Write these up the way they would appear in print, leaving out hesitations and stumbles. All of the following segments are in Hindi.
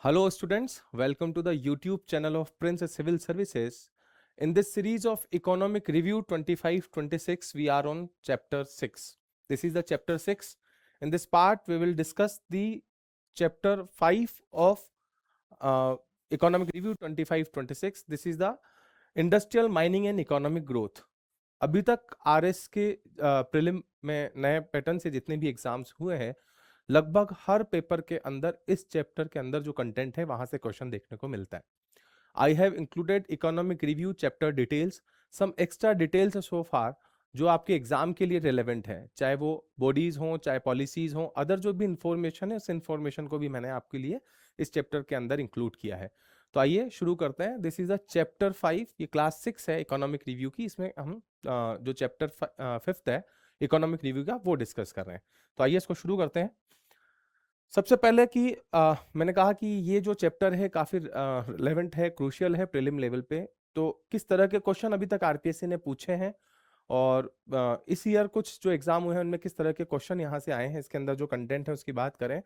Hello students, welcome to the YouTube channel of Prince Civil Services. In this series of Economic Review 25-26, we are on chapter 6. This is the chapter 6. In this part, we will discuss the chapter 5 of Economic Review 25-26. This is the Industrial Mining and Economic Growth. अभी तक आरएस के प्रीलिम में नए पैटर्न से जितने भी एग्जाम्स हुए हैं, लगभग हर पेपर के अंदर इस चैप्टर के अंदर जो कंटेंट है वहां से क्वेश्चन देखने को मिलता है. I have included economic review chapter details, some extra details so far जो आपके एग्जाम के लिए रिलेवेंट है, चाहे वो बॉडीज हो चाहे पॉलिसीज हो, अदर जो भी इंफॉर्मेशन है उस इंफॉर्मेशन को भी मैंने आपके लिए इस चैप्टर के अंदर इंक्लूड किया है. तो आइए शुरू करते हैं. दिस इज अ चैप्टर 5, ये क्लास 6 है इकोनॉमिक रिव्यू की. इसमें हम जो चैप्टर 5 है इकोनॉमिक रिव्यू का वो डिस्कस कर रहे हैं. तो आइए इसको शुरू करते हैं. सबसे पहले कि मैंने कहा कि ये जो चैप्टर है काफी रिलेवेंट है, क्रूशियल है प्रीलिम लेवल पे. तो किस तरह के क्वेश्चन अभी तक आरपीएससी ने पूछे हैं और इस ईयर कुछ जो एग्जाम हुए हैं उनमें किस तरह के क्वेश्चन यहाँ से आए हैं, इसके अंदर जो कंटेंट है उसकी बात करें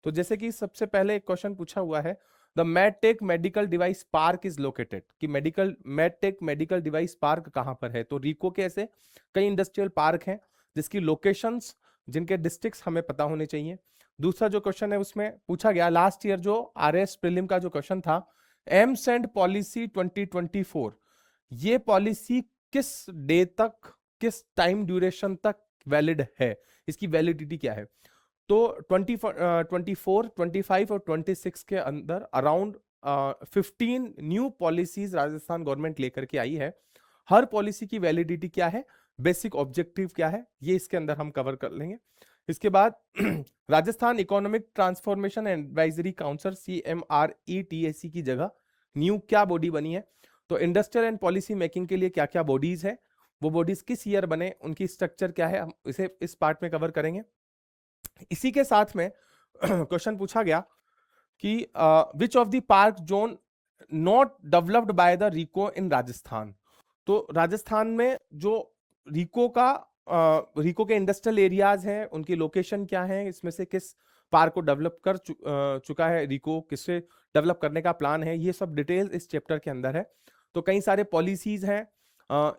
तो जैसे कि सबसे पहले एक क्वेश्चन पूछा हुआ है, the medtech medical device park is located, कि मेडटेक मेडिकल डिवाइस पार्क कहाँ पर है. तो रिको के ऐसे कई इंडस्ट्रियल पार्क हैं जिसकी लोकेशंस, जिनके डिस्ट्रिक्ट्स हमें पता होने चाहिए. दूसरा जो क्वेश्चन है उसमें पूछा गया लास्ट ईयर जो आरएस प्रीलिम का जो क्वेश्चन था, एमसेंड पॉलिसी 2024, ये पॉलिसी किस डे तक, किस टाइम ड्यूरेशन तक वैलिड है, इसकी वैलिडिटी क्या है. तो 24, 25 और 26 के अंदर around 15 new policies Rajasthan government लेकर के आई है. हर पॉलिसी की वैलिडिटी क्या है, बेसिक ऑब्जेक्टिव क्या है, ये इसके अंदर हम कवर कर लेंगे. इसके बाद Rajasthan economic transformation advisory council CMRETAC की जगह न्यू क्या बॉडी बनी है. तो इंडस्ट्रियल एंड पॉलिसी मेकिंग के लिए क्या क्या बॉडीज है, वो बॉडीज किस ईयर बने, उनकी स्ट्रक्चर क्या है, हम इसे इस पार्ट में कवर करेंगे. इसी के साथ में क्वेश्चन पूछा गया कि which of the park zone not developed by the RIICO in Rajasthan. तो राजस्थान में जो रिको के इंडस्ट्रियल एरियाज हैं उनकी लोकेशन क्या है, इसमें से किस पार्क को डेवलप कर चुका है रिको, किससे डेवलप करने का प्लान है, ये सब डिटेल्स इस चैप्टर के अंदर है. तो कई सारे पॉलिसीज हैं,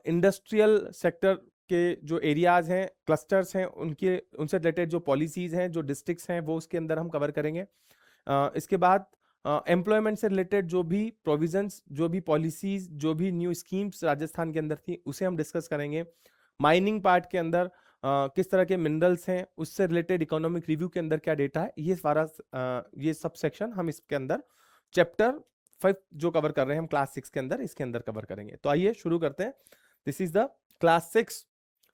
इंडस्ट्रियल सेक्टर के जो एरियाज हैं, क्लस्टर्स हैं, उनसे रिलेटेड जो पॉलिसीज हैं, जो डिस्ट्रिक्ट्स हैं, वो उसके अंदर हम कवर करेंगे. इसके बाद एम्प्लॉयमेंट से रिलेटेड जो भी प्रोविजंस, जो भी पॉलिसीज, जो भी न्यू स्कीम्स राजस्थान के अंदर थी उसे हम डिस्कस करेंगे. माइनिंग पार्ट के अंदर किस तरह के मिनरल्स हैं, उससे रिलेटेड इकोनॉमिक रिव्यू के अंदर क्या डेटा है, ये सारा ये सब सेक्शन हम इसके अंदर चैप्टर 5 जो कवर कर रहे हैं हम क्लास 6 के अंदर, इसके अंदर कवर करेंगे. तो आइए शुरू करते हैं. This is the class 6.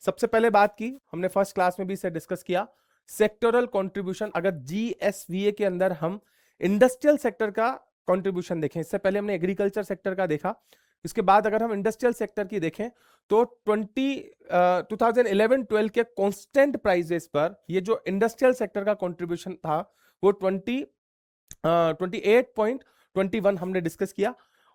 सबसे पहले बात की हमने फर्स्ट क्लास में भी इसे डिस्कस किया, सेक्टोरल कंट्रीब्यूशन. अगर GSVA के अंदर हम इंडस्ट्रियल सेक्टर का कंट्रीब्यूशन देखें, इससे पहले हमने एग्रीकल्चर सेक्टर का देखा, इसके बाद अगर हम इंडस्ट्रियल सेक्टर की देखें तो 2011-12 के कांस्टेंट प्राइसेस पर ये जो इंडस्ट्रियल सेक्टर का कंट्रीब्यूशन था वो 28.21 हमने डिस्कस किया.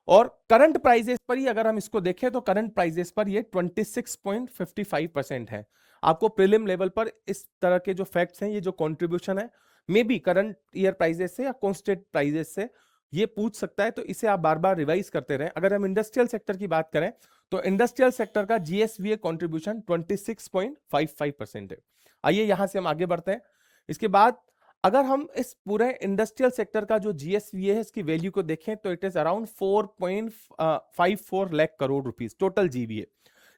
और करंट प्राइजेस पर ही अगर हम इसको देखें तो करंट प्राइजेस पर ये 26.55% है. आपको प्रीलिम लेवल पर इस तरह के जो फैक्ट्स हैं, ये जो कंट्रीब्यूशन है, may be current year prices से या कांस्टेंट प्राइजेस से ये पूछ सकता है, तो इसे आप बार बार रिवाइज करते रहें. अगर हम इंडस्ट्रियल सेक्टर की बात करें तो इंडस्ट्रियल सेक्टर का GSVA कंट्रीब्यूशन 26.55% है. आइए यहां से हम आगे बढ़ते हैं. इसके बाद अगर हम इस पूरे इंडस्ट्रियल सेक्टर का जो GSVA है इसकी वैल्यू को देखें तो it is around 4.54 lakh crore rupees total GVA.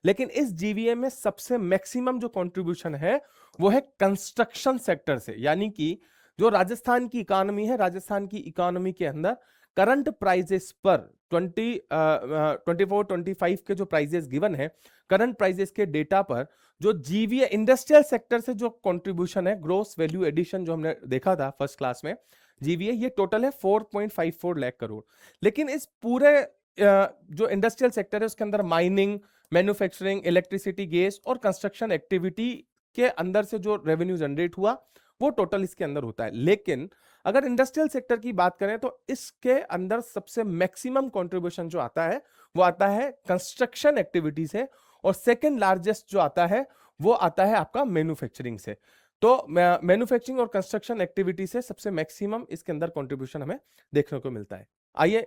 लेकिन इस GVA में सबसे मैक्सिमम जो कंट्रीब्यूशन है वो है कंस्ट्रक्शन सेक्टर से, यानी कि जो राजस्थान की इकोनॉमी है, राजस्थान की इकोनॉमी के अंदर करंट प्राइजेस पर 24-25 के जो प्राइजेस गिवन है, करंट प्राइजेस के डेटा पर जो GVA इंडस्ट्रियल सेक्टर से जो कंट्रीब्यूशन है, ग्रोस वैल्यू एडिशन जो हमने देखा था फर्स्ट क्लास में, GVA ये टोटल है 4.54 लाख करोड़. लेकिन इस पूरे जो इंडस्ट्रियल सेक्टर है उसके अंदर माइनिंग, मैन्युफैक्चरिंग, इलेक्ट्रिसिटी, गैस और कंस्ट्रक्शन एक्टिविटी के अंदर से जो रेवेन्यू जनरेट हुआ वो टोटल इसके अंदर होता है. लेकिन अगर इंडस्ट्रियल सेक्टर की बात करें तो इसके अंदर सबसे मैक्सिमम कंट्रीब्यूशन जो आता है वो आता है कंस्ट्रक्शन एक्टिविटी से, और सेकंड लार्जेस्ट जो आता है वो आता है आपका मैन्युफैक्चरिंग से. तो मैन्युफैक्चरिंग और कंस्ट्रक्शन एक्टिविटी से सबसे मैक्सिमम इसके अंदर कंट्रीब्यूशन हमें देखने को मिलता है। आइए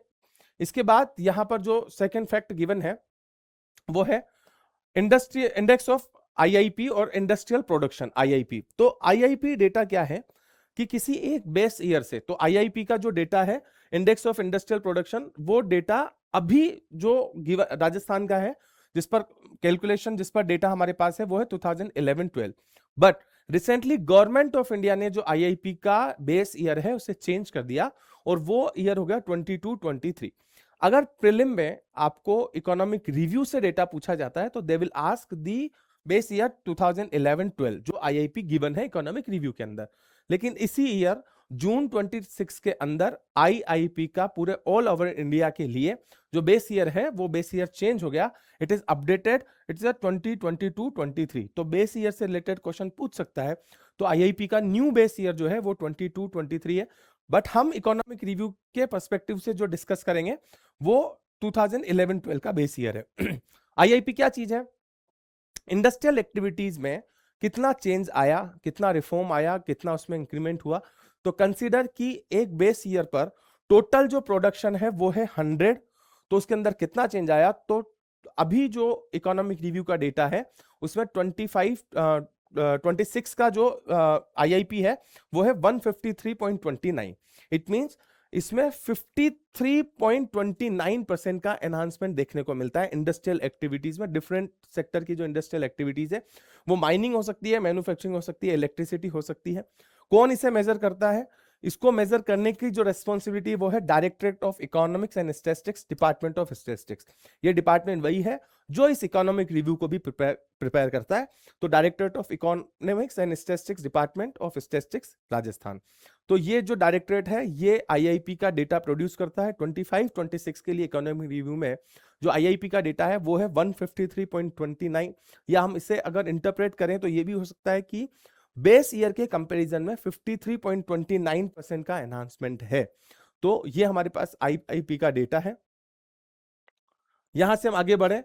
इसके बाद यहां पर जो सेकंड फैक्ट गिवन है वो है इंडस्ट्री इंडेक्स ऑफ आईआईपी और इंडस्ट्रियल प्रोडक्शन आईआईपी। तो आईआईपी डेटा क्या है कि किसी एक बेस ईयर से, तो आईआईपी का जो डेटा है इंडेक्स ऑफ इंडस्ट्रियल प्रोडक्शन, वो डेटा अभी जो राजस्थान का है, जिस पर कैलकुलेशन, जिस पर डेटा हमारे पास है वो है 2011-12। But recently government of India ने जो आईआईपी का बेस ईयर है उसे चेंज कर दिया और वो ईयर हो गया 22-23। अगर प्रीलिम में आपको इकोनॉमिक रिव्यू से डेटा पूछा जाता है तो they will ask the base year 2011-12 जो आईआईपी गिवन है इकोनॉमिक रिव्यू के अंदर। लेकिन इसी ईयर जून 26 के अंदर आईआईपी का पूरे ऑल ओवर इंडिया के लिए जो बेस ईयर है वो बेस ईयर चेंज हो गया। It is updated, it is 2022-23। तो बेस ईयर से रिलेटेड क्वेश्चन पूछ सकता है। तो आईआईपी का न्यू बेस ईयर जो है वो 22-23 है। बट हम इकोनॉमिक रिव्यू के पर्सपेक्टिव से जो डिस्कस करेंगे वो 2011-12 का बेस ईयर है। आईआईपी क्या चीज है? इंडस्ट्रियल एक्टिविटीज में कितना चेंज आया, कितना रिफॉर्म आया, कितना उसमें इंक्रीमेंट हुआ। तो कंसीडर कि एक बेस ईयर पर टोटल जो प्रोडक्शन है वो है 100, तो उसके अंदर कितना चेंज आया। तो अभी जो इकोनॉमिक रिव्यू का डेटा है उसमें 26 का जो आईआईपी है वो है 153.29। इट मींस इसमें 53.29% का एनहांसमेंट देखने को मिलता है इंडस्ट्रियल एक्टिविटीज में। डिफरेंट सेक्टर की जो इंडस्ट्रियल एक्टिविटीज है वो माइनिंग हो सकती है, मैन्युफैक्चरिंग हो सकती है, इलेक्ट्रिसिटी हो सकती है। कौन इसे मेजर करता है? इसको मेजर करने की जो रेस्पॉन्सिबिलिटी वो है directorate of economics and statistics, department of statistics. ये डिपार्टमेंट वही है जो इस इकोनॉमिक रिव्यू को भी प्रिपेयर करता है। तो directorate of economics and statistics, department of statistics, Rajasthan. तो ये जो डायरेक्टरेट है ये आईआईपी का डेटा प्रोड्यूस करता है। 25-26 के लिए इकोनॉमिक रिव्यू में जो आईआईपी का डेटा है वो है 153.29। या हम इसे अगर इंटरप्रेट करें तो ये भी हो सकता है कि बेस ईयर के कंपैरिजन में 53.29% का एनहांसमेंट है। तो ये हमारे पास आईआईपी का डेटा है। यहां से हम आगे बढ़े,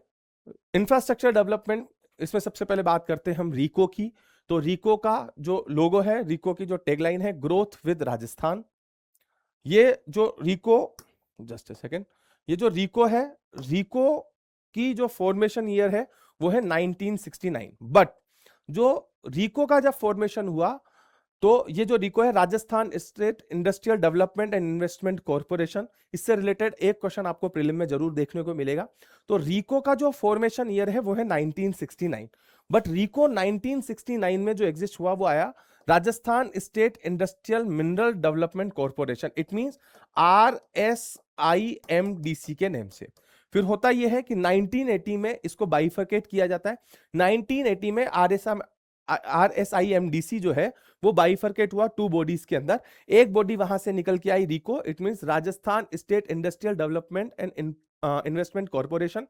इंफ्रास्ट्रक्चर डेवलपमेंट, इसमें सबसे पहले बात करते हैं हम रीको की। तो रीको का जो लोगो है, रीको की जो टैगलाइन है, ग्रोथ विद राजस्थान। ये जो रीको, जस्ट अ सेकेंड, ये जो रीको है, रीको की जो फॉर्मेशन ईयर है वो है 1969। बट जो रीको का जब फॉर्मेशन हुआ तो ये जो रीको है, Rajasthan state industrial development and investment corporation, इससे रिलेटेड एक क्वेश्चन आपको प्रीलिम में जरूर देखने को मिलेगा। तो रीको का जो फॉर्मेशन ईयर है वो है 1969। बट रीको 1969 में जो एग्जिस्ट हुआ वो आया Rajasthan state industrial mineral development corporation, it means RSIMDC के नेम से। फिर होता यह है कि 1980 में इसको बाइफरकेट किया जाता है। 1980 में RSIMDC जो है वो बाइफरकेट हुआ 2 बॉडीज के अंदर। एक बॉडी वहां से निकल के आई RIICO, it means Rajasthan state industrial development and investment corporation.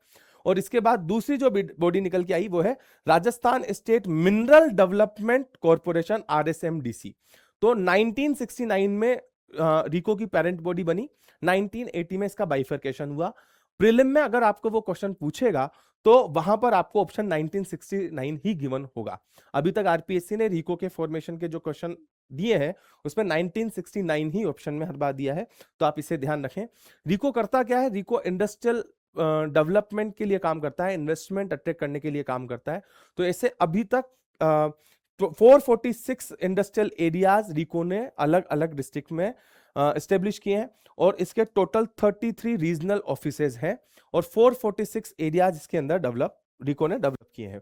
और इसके बाद दूसरी जो बॉडी निकल के आई वो है Rajasthan state mineral development corporation, RSMDC। तो 1969 में रीको की पेरेंट बॉडी बनी, 1980 में इसका बाइफरकेशन हुआ। प्रीलिम में अगर आपको वो क्वेश्चन पूछेगा तो वहां पर आपको ऑप्शन 1969 ही गिवन होगा। अभी तक आरपीएससी ने रीको के फॉर्मेशन के जो क्वेश्चन दिए हैं उसमें 1969 ही ऑप्शन में हर बार दिया है, तो आप इसे ध्यान रखें। रीको करता क्या है? रीको इंडस्ट्रियल डेवलपमेंट के लिए काम करता है, इन्वेस्टमेंट अट्रैक्ट करने के लिए काम करता है। तो ऐसे अभी तक 446 इंडस्ट्रियल एरियाज रीको ने अलग अलग डिस्ट्रिक्ट में एस्टेब्लिश किए हैं और इसके टोटल 33 रीजनल ऑफिसेज हैं और 446 एरियाज इसके अंदर रीको ने डेवलप किए हैं।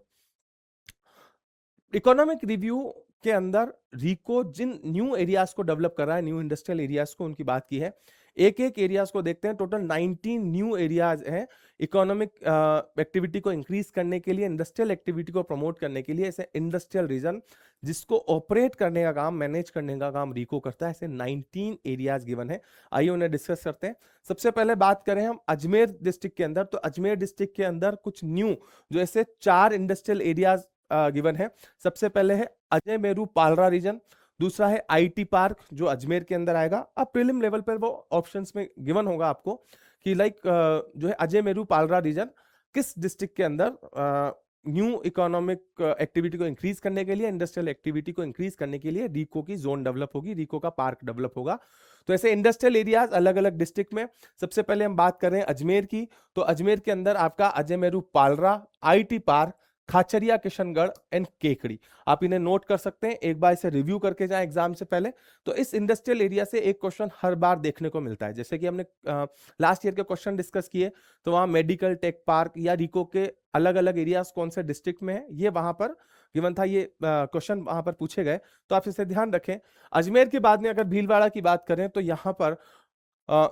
इकोनॉमिक रिव्यू के अंदर रीको जिन न्यू एरियाज को डेवलप कर रहा है, न्यू इंडस्ट्रियल एरियाज को, उनकी बात की है। एक एक एरियाज को देखते हैं। टोटल 19 न्यू एरियाज हैं इकोनॉमिक एक्टिविटी को इंक्रीज करने के लिए, इंडस्ट्रियल एक्टिविटी को प्रमोट करने के लिए। ऐसे इंडस्ट्रियल रीजन जिसको ऑपरेट करने का काम, मैनेज करने का काम रीको करता है, ऐसे 19 एरियाज गिवन है। आइए उन्हें डिस्कस करते हैं। सबसे पहले बात करें हम अजमेर डिस्ट्रिक्ट के अंदर, तो अजमेर डिस्ट्रिक्ट के अंदर कुछ न्यू जो ऐसे 4 इंडस्ट्रियल एरियाज गिवन है। सबसे पहले है अजय मेरू पालरा रीजन, दूसरा है आईटी पार्क जो अजमेर के अंदर आएगा। अब प्रीलिम लेवल पर वो ऑप्शंस में गिवन होगा आपको कि लाइक जो है अजय मेरू पालरा रीजन किस डिस्ट्रिक्ट के अंदर न्यू इकोनॉमिक एक्टिविटी को इंक्रीज करने के लिए, इंडस्ट्रियल एक्टिविटी को इंक्रीज करने के लिए रिको की जोन डेवलप होगी, रिको का पार्क डेवलप होगा। तो ऐसे इंडस्ट्रियल एरियाज अलग अलग डिस्ट्रिक्ट में, सबसे पहले हम बात कर रहे हैं अजमेर की, तो अजमेर के अंदर आपका Ajmer Palra, IT park, Khacharia Kishangarh and Kekri. आप इन्हें नोट कर सकते हैं, एक बार इसे रिव्यू करके जाएं एग्जाम से पहले। तो इस इंडस्ट्रियल एरिया से एक क्वेश्चन हर बार देखने को मिलता है, जैसे कि हमने लास्ट ईयर के क्वेश्चन डिस्कस किए, तो वहां मेडिकल टेक पार्क या रिको के अलग अलग एरियाज कौन से डिस्ट्रिक्ट में है, ये वहां पर गिवन था, ये क्वेश्चन वहां पर पूछे गए, तो आप इसे ध्यान रखें। अजमेर के बाद में अगर भीलवाड़ा की बात करें तो यहां पर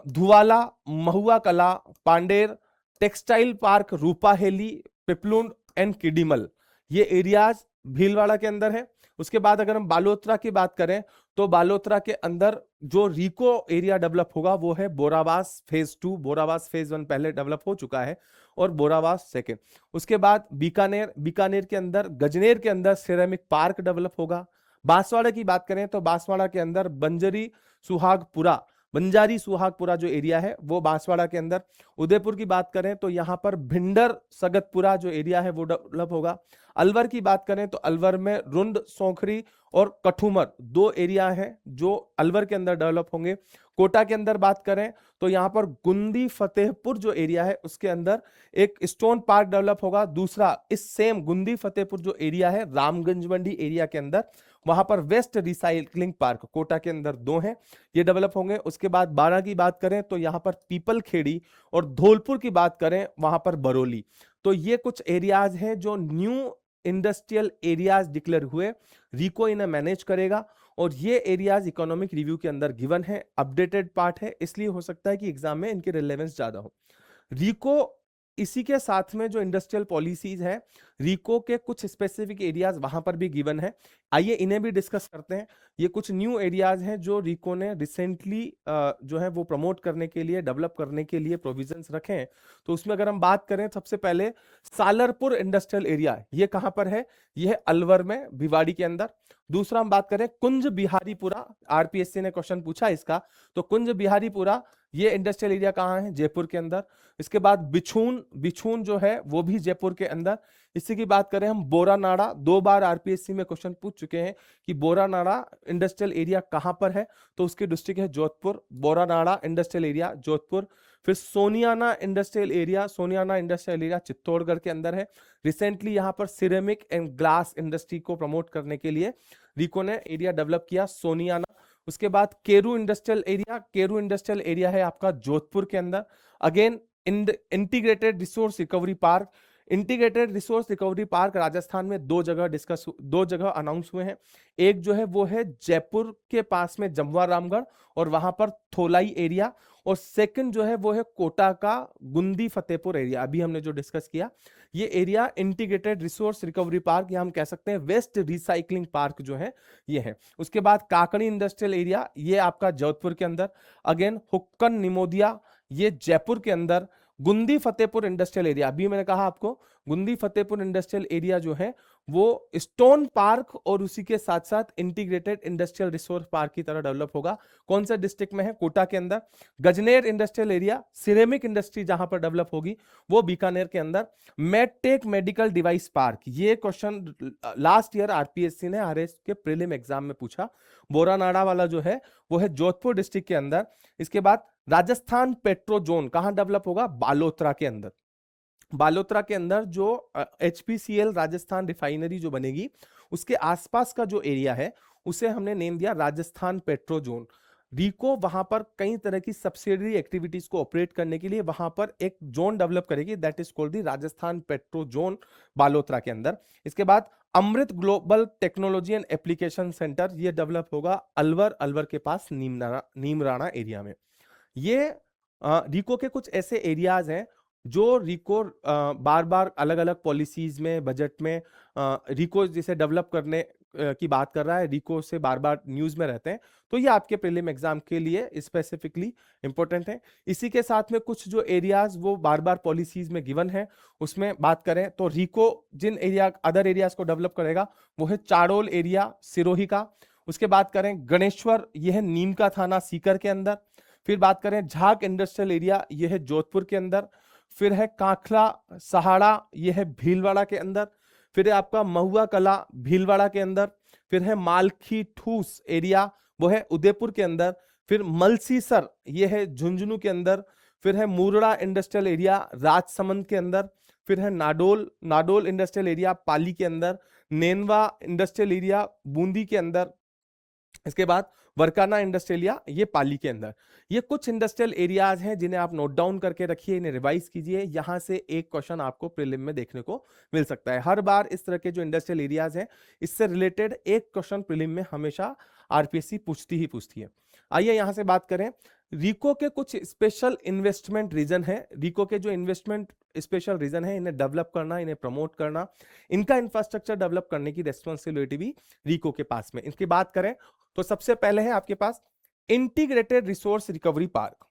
Dhuwala, Mahua Kala, Pander, textile park, Rupaheli, Piplund and Kidimal, ये एरियाज भीलवाड़ा के अंदर है। उसके बाद अगर हम बालोतरा की बात करें तो बालोतरा के अंदर जो रिको एरिया डेवलप होगा वो है बोरावास फेज 2, बोरावास फेज 1 पहले डेवलप हो चुका है और बोरावास सेकेंड। उसके बाद बीकानेर, बीकानेर के अंदर गजनेर के अंदर सिरेमिक पार्क डेवलप होगा। बांसवाड़ा की बात करें तो बांसवाड़ा के अंदर बंजारी सुहागपुरा, बंजारी सुहागपुरा जो एरिया है वो बांसवाड़ा के अंदर। उदयपुर की बात करें तो यहां पर भिंडर सगतपुरा जो एरिया है वो डेवलप होगा। अलवर की बात करें तो अलवर में रुंड, सोखरी और कठुमर दो एरिया हैं जो अलवर के अंदर डेवलप होंगे। कोटा के अंदर बात करें तो यहां पर गुंदी फतेहपुर जो एरिया है उसके अंदर एक स्टोन पार्क डेवलप होगा। दूसरा इस सेम गुंदी फतेहपुर जो एरिया है रामगंज मंडी एरिया के अंदर, वहां पर वेस्ट रिसाइकलिंग पार्क कोटा के अंदर दो हैं, ये डेवलप होंगे। उसके बाद बारा की बात करें तो यहां पर पीपल खेड़ी, और धौलपुर की बात करें वहां पर बरौली। तो ये कुछ एरियाज हैं जो न्यू इंडस्ट्रियल एरियाज डिक्लेयर हुए, रिको इन्हें मैनेज करेगा और ये एरियाज इकोनॉमिक रिव्यू के अंदर गिवन है, अपडेटेड पार्ट है, इसलिए हो सकता है कि एग्जाम में इनकी रिलेवेंस ज्यादा हो। रिको इसी के साथ में जो इंडस्ट्रियल पॉलिसीज है, रिको के कुछ स्पेसिफिक एरियाज वहां पर भी गिवन है, आइए इन्हें भी डिस्कस करते हैं। ये कुछ न्यू एरियाज हैं जो रिको ने रिसेंटली जो है वो प्रमोट करने के लिए, डेवलप करने के लिए प्रोविजंस रखे हैं। तो उसमें अगर हम बात करें सबसे पहले सालरपुर इंडस्ट्रियल एरिया, ये कहां पर है, ये है अलवर में भिवाड़ी के अंदर। दूसरा हम बात करें कुंज बिहारीपुरा, आरपीएससी ने क्वेश्चन पूछा इसका, तो कुंज बिहारीपुरा ये इंडस्ट्रियल एरिया कहाँ है, जयपुर के अंदर। इसके बाद बिछून, बिछून जो है वो भी जयपुर के अंदर। इसी की बात करें हम बोरानाड़ा, दो बार आरपीएससी में क्वेश्चन पूछ चुके हैं कि बोरानाड़ा इंडस्ट्रियल एरिया कहां पर है, तो उसकी डिस्ट्रिक्ट है जोधपुर, बोरानाड़ा इंडस्ट्रियल एरिया जोधपुर। फिर Soniyana industrial area, Soniyana industrial area Chittorgarh के अंदर है। रिसेंटली यहां पर सिरेमिक एंड ग्लास इंडस्ट्री को प्रमोट करने के लिए रिको ने एरिया डेवलप किया सोनियाना। उसके बाद केरू इंडस्ट्रियल एरिया, केरू इंडस्ट्रियल एरिया है आपका जोधपुर के अंदर। Again integrated resource recovery park, integrated resource recovery park Rajasthan में दो जगह अनाउंस हुए हैं। एक जो है वो है जयपुर के पास में जमवा रामगढ़ और वहां पर थोलाई एरिया, और सेकंड जो है वो है कोटा का गुंदी फतेहपुर एरिया, अभी हमने जो डिस्कस किया ये area integrated resource recovery park, या हम कह सकते हैं वेस्ट रिसाइकलिंग पार्क जो है ये है। उसके बाद काकड़ी इंडस्ट्रियल एरिया, ये आपका जोधपुर के अंदर। अगेन हुक्कन निमोदिया, ये जयपुर के अंदर। गुंदी फतेहपुर इंडस्ट्रियल एरिया, अभी मैंने कहा आपको गुंदी फतेहपुर इंडस्ट्रियल एरिया जो है वो स्टोन पार्क और उसी के साथ साथ इंटीग्रेटेड इंडस्ट्रियल रिसोर्स पार्क की तरह डेवलप होगा। कौन सा डिस्ट्रिक्ट में है, कोटा के अंदर। Gajner industrial area, ceramic industry जहां पर डेवलप होगी वो बीकानेर के अंदर। मेडटेक मेडिकल डिवाइस पार्क, ये क्वेश्चन लास्ट ईयर आरपीएससी ने आरएस के प्रीलिम एग्जाम में पूछा। बोरानाड़ा वाला जो है वो है जोधपुर डिस्ट्रिक्ट के अंदर। इसके बाद राजस्थान पेट्रो जोन कहां डेवलप होगा, बालोतरा के अंदर। बालोतरा के अंदर जो एचपीसीएल राजस्थान रिफाइनरी जो बनेगी उसके आसपास का जो एरिया है उसे हमने नेम दिया राजस्थान पेट्रो जोन। रिको वहां पर कई तरह की सब्सिडरी एक्टिविटीज को ऑपरेट करने के लिए वहां पर एक जोन डेवलप करेगी, that is called the Rajasthan petro zone Balotra के अंदर। इसके बाद Amrit global technology and application centre, ये डेवलप होगा अलवर, अलवर के पास नीमराणा एरिया में। ये रिको के कुछ ऐसे एरियाज हैं जो रिको बार बार अलग अलग पॉलिसीज में, बजट में रिको जिसे डेवलप करने की बात कर रहा है, रिको से बार बार न्यूज में रहते हैं, तो ये आपके प्रीलिम एग्जाम के लिए स्पेसिफिकली इंपॉर्टेंट है। इसी के साथ में कुछ जो एरियाज वो बार बार पॉलिसीज में गिवन है, उसमें बात करें तो रिको जिन एरिया अदर एरियाज को डेवलप करेगा वो है चाड़ोल एरिया सिरोही का। उसके बात करें गणेश्वर, यह है नीम का थाना सीकर के अंदर। फिर बात करें झाक इंडस्ट्रियल एरिया, यह है जोधपुर के अंदर। फिर है काखला सहाड़ा, यह है भीलवाड़ा के अंदर। फिर है आपका महुआ कला भीलवाड़ा के अंदर, फिर है मालखी ठूस एरिया, वो है उदयपुर के अंदर, फिर मलसीसर ये है झुंझुनू के अंदर, फिर है मुरड़ा इंडस्ट्रियल एरिया राजसमंद के अंदर, फिर है नाडोल नाडोल इंडस्ट्रियल एरिया पाली के अंदर, नेनवा इंडस्ट्रियल एरिया बूंदी के अंदर, इसके बाद वरकाना इंडस्ट्रियल एरिया ये पाली के अंदर। ये कुछ इंडस्ट्रियल एरियाज हैं जिन्हें आप नोट डाउन करके रखिए, इन्हें रिवाइज कीजिए, यहां से एक क्वेश्चन आपको प्रीलिम में देखने को मिल सकता है। हर बार इस तरह के जो इंडस्ट्रियल एरियाज हैं इससे रिलेटेड एक क्वेश्चन प्रीलिम में हमेशा आरपीएससी पूछती है। आइए यहां से बात करें, रिको के कुछ स्पेशल इन्वेस्टमेंट रीजन है। रिको के जो इन्वेस्टमेंट स्पेशल रीजन है, इन्हें डेवलप करना, इन्हें प्रमोट करना, इनका इंफ्रास्ट्रक्चर डेवलप करने की रेस्पॉन्सिबिलिटी भी रिको के पास में। इसकी बात करें तो सबसे पहले है आपके पास इंटीग्रेटेड रिसोर्स रिकवरी पार्क।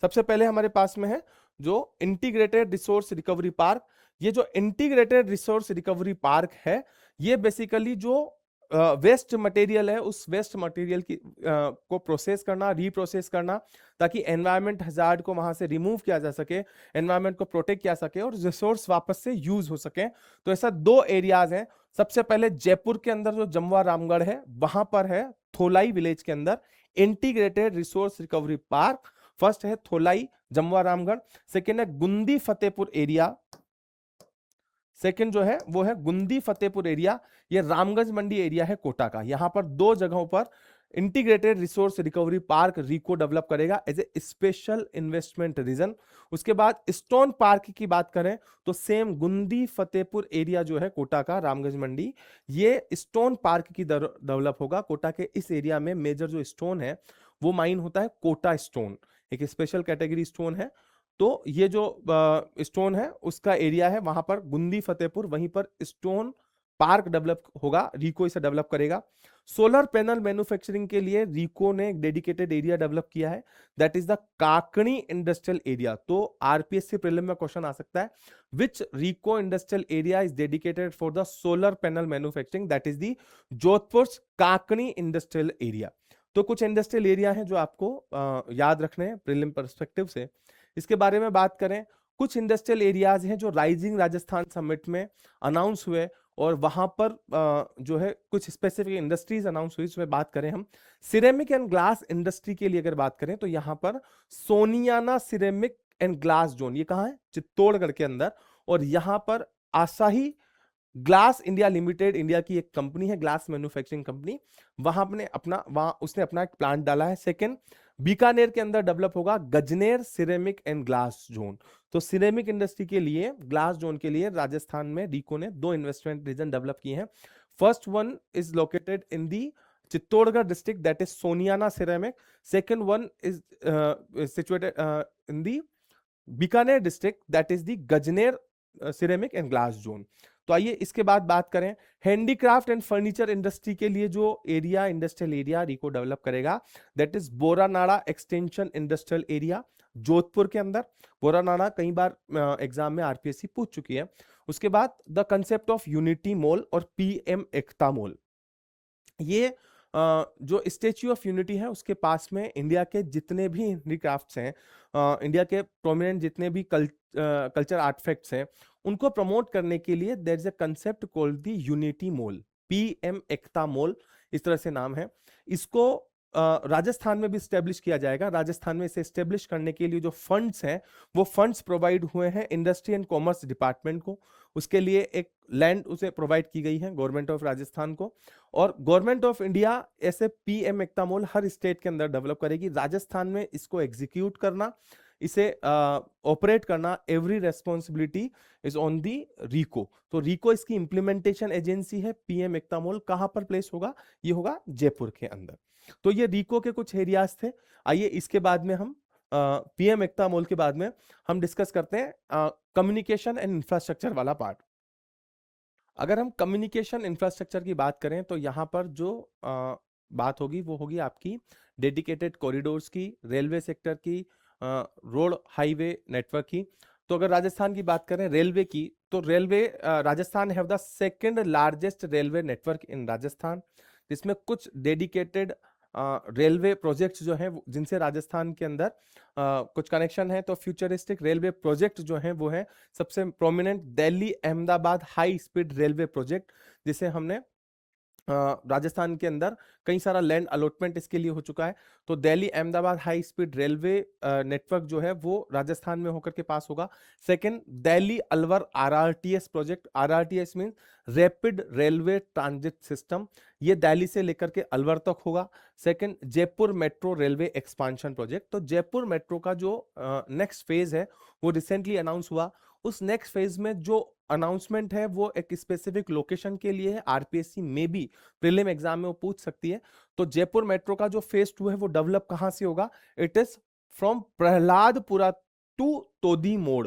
सबसे पहले हमारे पास में है जो इंटीग्रेटेड रिसोर्स रिकवरी पार्क। ये जो इंटीग्रेटेड रिसोर्स रिकवरी पार्क है, ये बेसिकली जो वेस्ट मटेरियल है उस वेस्ट मटेरियल की को प्रोसेस करना, रीप्रोसेस करना, ताकि एनवायरमेंट हजार्ड को वहां से रिमूव किया जा सके, एनवायरमेंट को प्रोटेक्ट किया सके और रिसोर्स वापस से यूज हो सके। तो ऐसा दो एरियाज हैं। सबसे पहले जयपुर के अंदर जो जमवा रामगढ़ है वहां पर है थोलाई विलेज के अंदर integrated resource recovery park. First है थोलाई जमवा रामगढ़, सेकेंड है गुंदी फतेहपुर एरिया, सेकंड जो है वो है गुंदी फतेहपुर एरिया, ये रामगंज मंडी एरिया है कोटा का। यहां पर दो जगहों पर integrated resource recovery park RIICO develop करेगा as a special investment region. उसके बाद स्टोन पार्क की बात करें तो सेम गुंदी फतेहपुर एरिया जो है कोटा का रामगंज मंडी, ये स्टोन पार्क की डेवलप होगा। कोटा के इस एरिया में मेजर जो स्टोन है वो माइन होता है कोटा स्टोन, एक स्पेशल कैटेगरी स्टोन है। तो ये जो स्टोन है उसका एरिया है वहां पर गुंदी फतेहपुर, वहीं पर स्टोन पार्क डेवलप होगा, रिको इसे डेवलप करेगा। सोलर पैनल मैन्युफैक्चरिंग के लिए रिको ने एक डेडिकेटेड एरिया डेवलप किया है, that is the Kakani industrial area. तो आरपीएससी प्रीलिम में क्वेश्चन आ सकता है, which RIICO industrial area is dedicated for the solar panel manufacturing, that is the Jodhpur Kakani industrial area. तो कुछ इंडस्ट्रियल एरिया हैं जो आपको याद रखने हैं प्रीलिम पर्सपेक्टिव से। इसके बारे में बात करें, कुछ इंडस्ट्रियल एरियाज हैं जो राइजिंग राजस्थान समिट में अनाउंस हुए और वहां पर जो है कुछ स्पेसिफिक इंडस्ट्रीज अनाउंस हुई। इसमें बात करें हम सिरेमिक एंड ग्लास इंडस्ट्री के लिए अगर बात करें तो यहां पर सोनियाना सिरेमिक एंड ग्लास जोन, ये कहां है? चित्तौड़गढ़ के अंदर। और यहां पर आसाही ग्लास इंडिया लिमिटेड, इंडिया की एक कंपनी है ग्लास मैन्युफैक्चरिंग कंपनी, वहां उसने अपना एक प्लांट डाला है। सेकंड, बीकानेर के अंदर डेवलप होगा Gajner ceramic and glass zone. तो सिरेमिक इंडस्ट्री के लिए, ग्लास जोन के लिए राजस्थान में रिको ने दो इन्वेस्टमेंट रीजन डेवलप किए हैं। First one is located in the Chittorgarh district, that is Soniyana ceramic. Second one is situated in the Bikaner district, that is the Gajner ceramic and glass zone. तो आइए इसके बाद बात करें हैंडीक्राफ्ट एंड फर्नीचर इंडस्ट्री के लिए जो एरिया, इंडस्ट्रियल एरिया रिको डेवलप करेगा, that is Boranada extension industrial area Jodhpur के अंदर। बोरानाड़ा कई बार एग्जाम में आरपीएससी पूछ चुकी है। उसके बाद the concept of unity mall और पीएम एकता मॉल, ये जो स्टेच्यू ऑफ यूनिटी है उसके पास में इंडिया के जितने भी हैंडीक्राफ्ट्स हैं, इंडिया के प्रोमिनेंट जितने भी कल्चर आर्टिफैक्ट्स हैं, उनको प्रमोट करने के लिए there is a concept called the unity mall, PM Ekta mall इस तरह से नाम है। इसको राजस्थान में भी स्टेब्लिश किया जाएगा। राजस्थान में इसे स्टेब्लिश करने के लिए जो फंड्स हैं वो फंड्स प्रोवाइड हुए हैं इंडस्ट्री एंड कॉमर्स डिपार्टमेंट को। उसके लिए एक लैंड उसे प्रोवाइड की गई है गवर्नमेंट ऑफ राजस्थान को, और गवर्नमेंट ऑफ इंडिया ऐसे पीएम एकता मॉल हर स्टेट के अंदर डेवलप करेगी। राजस्थान में इसको एग्जीक्यूट करना, इसे ऑपरेट करना, every responsibility is on the RIICO. तो रिको इसकी इंप्लीमेंटेशन एजेंसी है। पीएम एकता मॉल कहां पर प्लेस होगा? ये होगा जयपुर के अंदर। तो ये रिको के कुछ एरियाज थे। आइए इसके बाद में हम पीएम एकता मॉल के बाद में हम डिस्कस करते हैं कम्युनिकेशन एंड इंफ्रास्ट्रक्चर वाला पार्ट। अगर हम कम्युनिकेशन इंफ्रास्ट्रक्चर की बात करें तो यहां पर जो बात होगी वो होगी आपकी डेडिकेटेड कॉरिडोर्स की, रेलवे सेक्टर की, रोड हाईवे नेटवर्क की। तो अगर राजस्थान की बात करें रेलवे की, तो railway Rajasthan have the second largest railway network इन राजस्थान, जिसमें कुछ डेडिकेटेड रेलवे प्रोजेक्ट्स जो हैं जिनसे राजस्थान के अंदर कुछ कनेक्शन है, तो फ्यूचरिस्टिक रेलवे प्रोजेक्ट जो हैं वो है सबसे prominent Delhi Ahmedabad high speed railway project, जिसे हमने राजस्थान के अंदर कई सारा लैंड अलॉटमेंट इसके लिए हो चुका है। तो Delhi Ahmedabad high speed railway network जो है वो राजस्थान में होकर के पास होगा। Second, Delhi Alwar RRTS project, RRTS means rapid railway transit system, ये दिल्ली से लेकर के अलवर तक होगा। Second, Jaipur metro railway expansion project, तो जयपुर मेट्रो का जो नेक्स्ट फेज है वो रिसेंटली अनाउंस हुआ। उस नेक्स्ट फेज में जो अनाउंसमेंट है वो एक स्पेसिफिक लोकेशन के लिए है, आरपीएससी में भी प्रीलिम एग्जाम में वो पूछ सकती है। तो जयपुर मेट्रो का जो फेज 2 है वो डेवलप कहां से होगा? It is from Prahladpura to Todi Mod.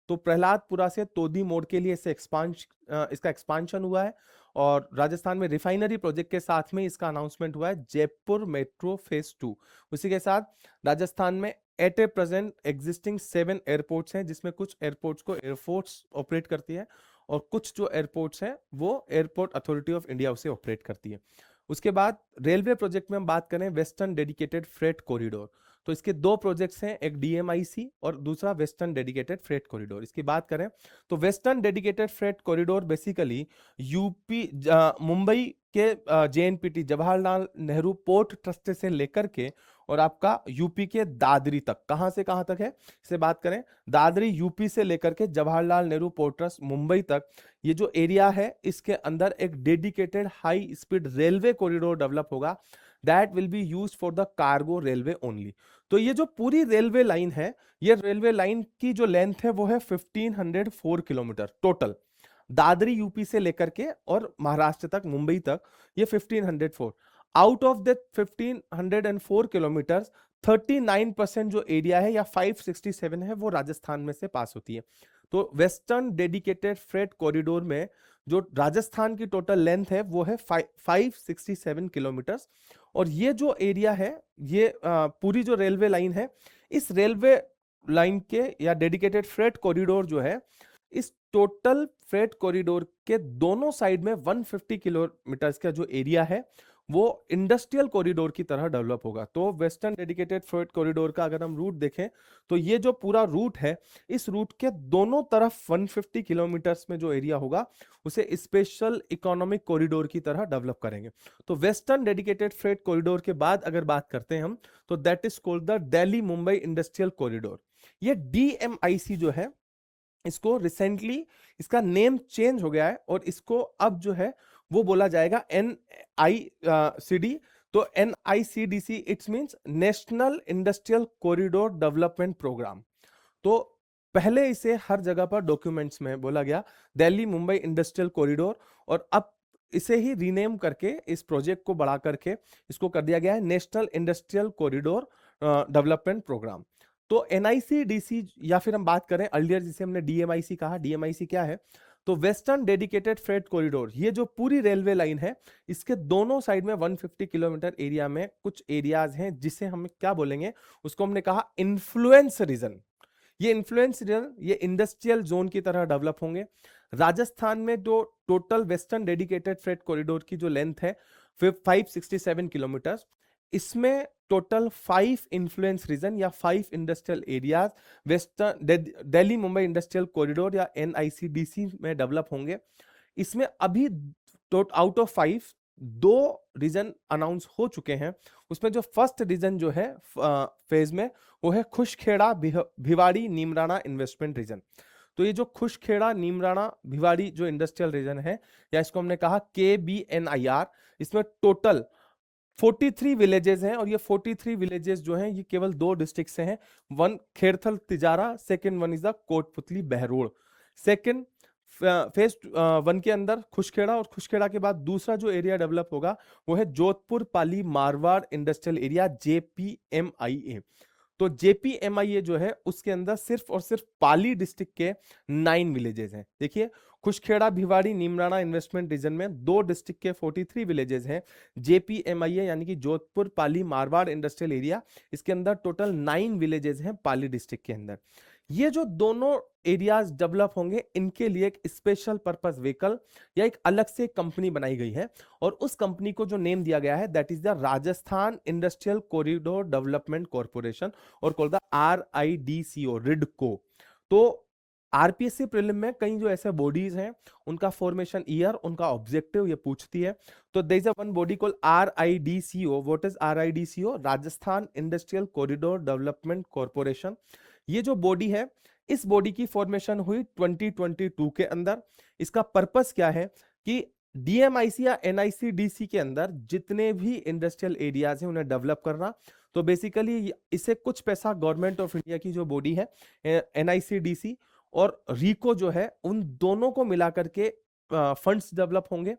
तो प्रहलादपुरा से तोदी मोड़ के लिए इसका एक्सपांशन हुआ है, और राजस्थान में रिफाइनरी प्रोजेक्ट के साथ में इसका अनाउंसमेंट हुआ है, जयपुर मेट्रो फेज 2। उसी के साथ राजस्थान में एट ए प्रेजेंट एग्जिस्टिंग 7 एयरपोर्ट्स हैं, जिसमें कुछ एयरपोर्ट्स को एयरफोर्स ऑपरेट करती है और कुछ जो एयरपोर्ट्स हैं वो एयरपोर्ट अथॉरिटी ऑफ इंडिया उसे ऑपरेट करती है। उसके बाद रेलवे प्रोजेक्ट में हम बात करें वेस्टर्न डेडिकेटेड फ्रेट कॉरिडोर, तो इसके दो प्रोजेक्ट्स हैं, एक डीएमआईसी और दूसरा वेस्टर्न डेडिकेटेड फ्रेट कॉरिडोर। इसकी बात करें तो western dedicated freight corridor basically UP Mumbai के JNPT Jawaharlal Nehru port trust से लेकर के और आपका यूपी के दादरी तक, कहां से कहां तक है इसे बात करें, दादरी यूपी से लेकर के जवाहरलाल नेहरू पोर्ट ट्रस्ट मुंबई तक, ये जो एरिया है इसके अंदर एक dedicated high speed railway corridor develop होगा, that will be used for the cargo railway only. तो ये जो पूरी रेलवे लाइन है, ये रेलवे लाइन की जो लेंथ है वो है 1504 किलोमीटर टोटल, दादरी यूपी से लेकर के और महाराष्ट्र तक, मुंबई तक, ये 1504। आउट ऑफ दैट 1504 किलोमीटर 39% जो एरिया है या 567 है वो राजस्थान में से पास होती है। तो वेस्टर्न डेडिकेटेड फ्रेट कॉरिडोर में जो राजस्थान की टोटल लेंथ है वो है 567 किलोमीटर, और ये जो एरिया है ये पूरी जो रेलवे लाइन है, इस रेलवे लाइन के या डेडिकेटेड फ्रेट कॉरिडोर जो है, इस टोटल फ्रेट कॉरिडोर के दोनों साइड में 150 किलोमीटर का जो एरिया है वो इंडस्ट्रियल कॉरिडोर की तरह डेवलप होगा। तो वेस्टर्न डेडिकेटेड फ्रेट कॉरिडोर का अगर हम रूट देखें तो ये जो पूरा रूट है, इस रूट के दोनों तरफ 150 किलोमीटर्स में जो एरिया होगा उसे स्पेशल इकोनॉमिक कॉरिडोर की तरह डेवलप करेंगे। तो वेस्टर्न डेडिकेटेड फ्रेट कॉरिडोर के बाद अगर बात करते हैं हम, तो that is called the Delhi Mumbai industrial corridor. ये डीएमआईसी जो है, इसको रिसेंटली इसका नेम चेंज हो गया है और इसको अब जो है वो बोला जाएगा NICD। तो NICDC it's means national industrial corridor development program. तो पहले इसे हर जगह पर डॉक्यूमेंट्स में बोला गया दिल्ली मुंबई इंडस्ट्रियल कॉरिडोर, और अब इसे ही रीनेम करके इस प्रोजेक्ट को बढ़ा करके इसको कर दिया गया है national industrial corridor development program. तो NICDC या फिर हम बात करें अर्लियर जिसे हमने DMIC कहा, DMIC क्या है? तो वेस्टर्न डेडिकेटेड फ्रेट कॉरिडोर, ये जो पूरी रेलवे लाइन है इसके दोनों साइड में 150 किलोमीटर एरिया में कुछ एरियाज हैं जिसे हम क्या बोलेंगे, उसको हमने कहा इन्फ्लुएंस रीजन। ये इन्फ्लुएंस रीजन ये इंडस्ट्रियल जोन की तरह डेवलप होंगे। राजस्थान में जो total western dedicated freight corridor की जो लेंथ है 567 किलोमीटर, इसमें टोटल 5 इन्फ्लुएंस रीजन या 5 industrial areas western Delhi Mumbai industrial corridor या NICDC में डेवलप होंगे। इसमें अभी आउट ऑफ 5 2 रीजन अनाउंस हो चुके हैं। उसमें जो फर्स्ट रीजन जो है फेज में वो है खुशखेड़ा भिवाड़ी नीमराणा इन्वेस्टमेंट रीजन। तो ये जो खुशखेड़ा नीमराणा भिवाड़ी जो इंडस्ट्रियल रीजन है, या इसको हमने कहा KBNIR, इसमें टोटल 43 विलेजेस हैं, और ये 43 विलेजेस जो हैं ये केवल 2 डिस्ट्रिक्ट से हैं। One Khairthal Tijara, second one is the Kotputli Behror. Second phase 1 के अंदर खुशखेड़ा, और खुशखेड़ा के बाद दूसरा जो एरिया डेवलप होगा वो है Jodhpur Pali Marwar industrial area JPMIA। तो JPMIA जो है उसके अंदर सिर्फ और सिर्फ पाली डिस्ट्रिक्ट के 9 विलेजेस हैं। देखिए खुशखेड़ा भिवाड़ी नीमराणा इन्वेस्टमेंट रीजन में 2 डिस्ट्रिक्ट के 43 विलेजेस हैं। JPMIA यानी कि जोधपुर पाली मारवाड़ इंडस्ट्रियल एरिया, इसके अंदर टोटल 9 विलेजेस हैं पाली डिस्ट्रिक्ट के अंदर। ये जो दोनों एरियाज डेवलप होंगे, इनके लिए एक स्पेशल पर्पस व्हीकल या एक अलग से कंपनी बनाई गई है, और उस कंपनी को जो नेम दिया गया है that is the Rajasthan industrial corridor development corporation, और कॉल्ड द RIDCO, रिडको। तो आरपीएससी प्रीलिम में कई जो ऐसे बॉडीज हैं, उनका फॉर्मेशन ईयर, उनका ऑब्जेक्टिव ये पूछती है। तो there is a one body called RIDCO। What is RIDCO? Rajasthan industrial corridor development corporation. ये जो बॉडी है, इस बॉडी की फॉर्मेशन हुई 2022 के अंदर। इसका पर्पस क्या है कि डीएमआईसी या एनआईसीडीसी के अंदर जितने भी इंडस्ट्रियल एरियाज हैं उन्हें डेवलप करना। तो बेसिकली इसे कुछ पैसा गवर्नमेंट ऑफ इंडिया की जो बॉडी है एनआईसीडीसी और रिको जो है, उन दोनों को मिलाकर के फंड्स डेवलप होंगे।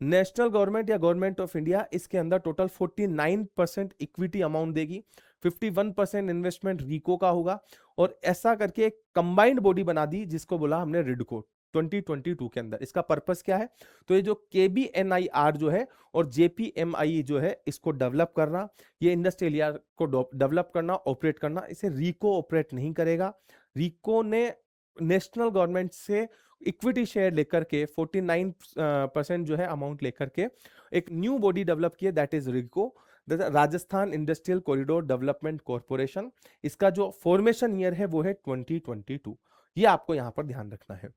नेशनल गवर्नमेंट या गवर्नमेंट ऑफ इंडिया इसके अंदर टोटल 49% इक्विटी अमाउंट देगी, 51% इन्वेस्टमेंट रिको का होगा, और ऐसा करके एक कंबाइंड बॉडी बना दी जिसको बोला हमने रिडको 2022 के अंदर। इसका पर्पस क्या है? तो ये जो KBNIR जो है और JPMI जो है, इसको डेवलप करना, ये इंडस्ट्रियल एरिया को डेवलप करना, ऑपरेट करना, इसे रिको ऑपरेट नहीं करेगा। रिको ने नेशनल गवर्नमेंट से इक्विटी शेयर लेकर के 49% जो है अमाउंट लेकर के एक न्यू बॉडी डेवलप की है, that is RIICO, Rajasthan industrial corridor development corporation. इसका जो फॉर्मेशन ईयर है वो है 2022। ये आपको यहां पर ध्यान रखना है।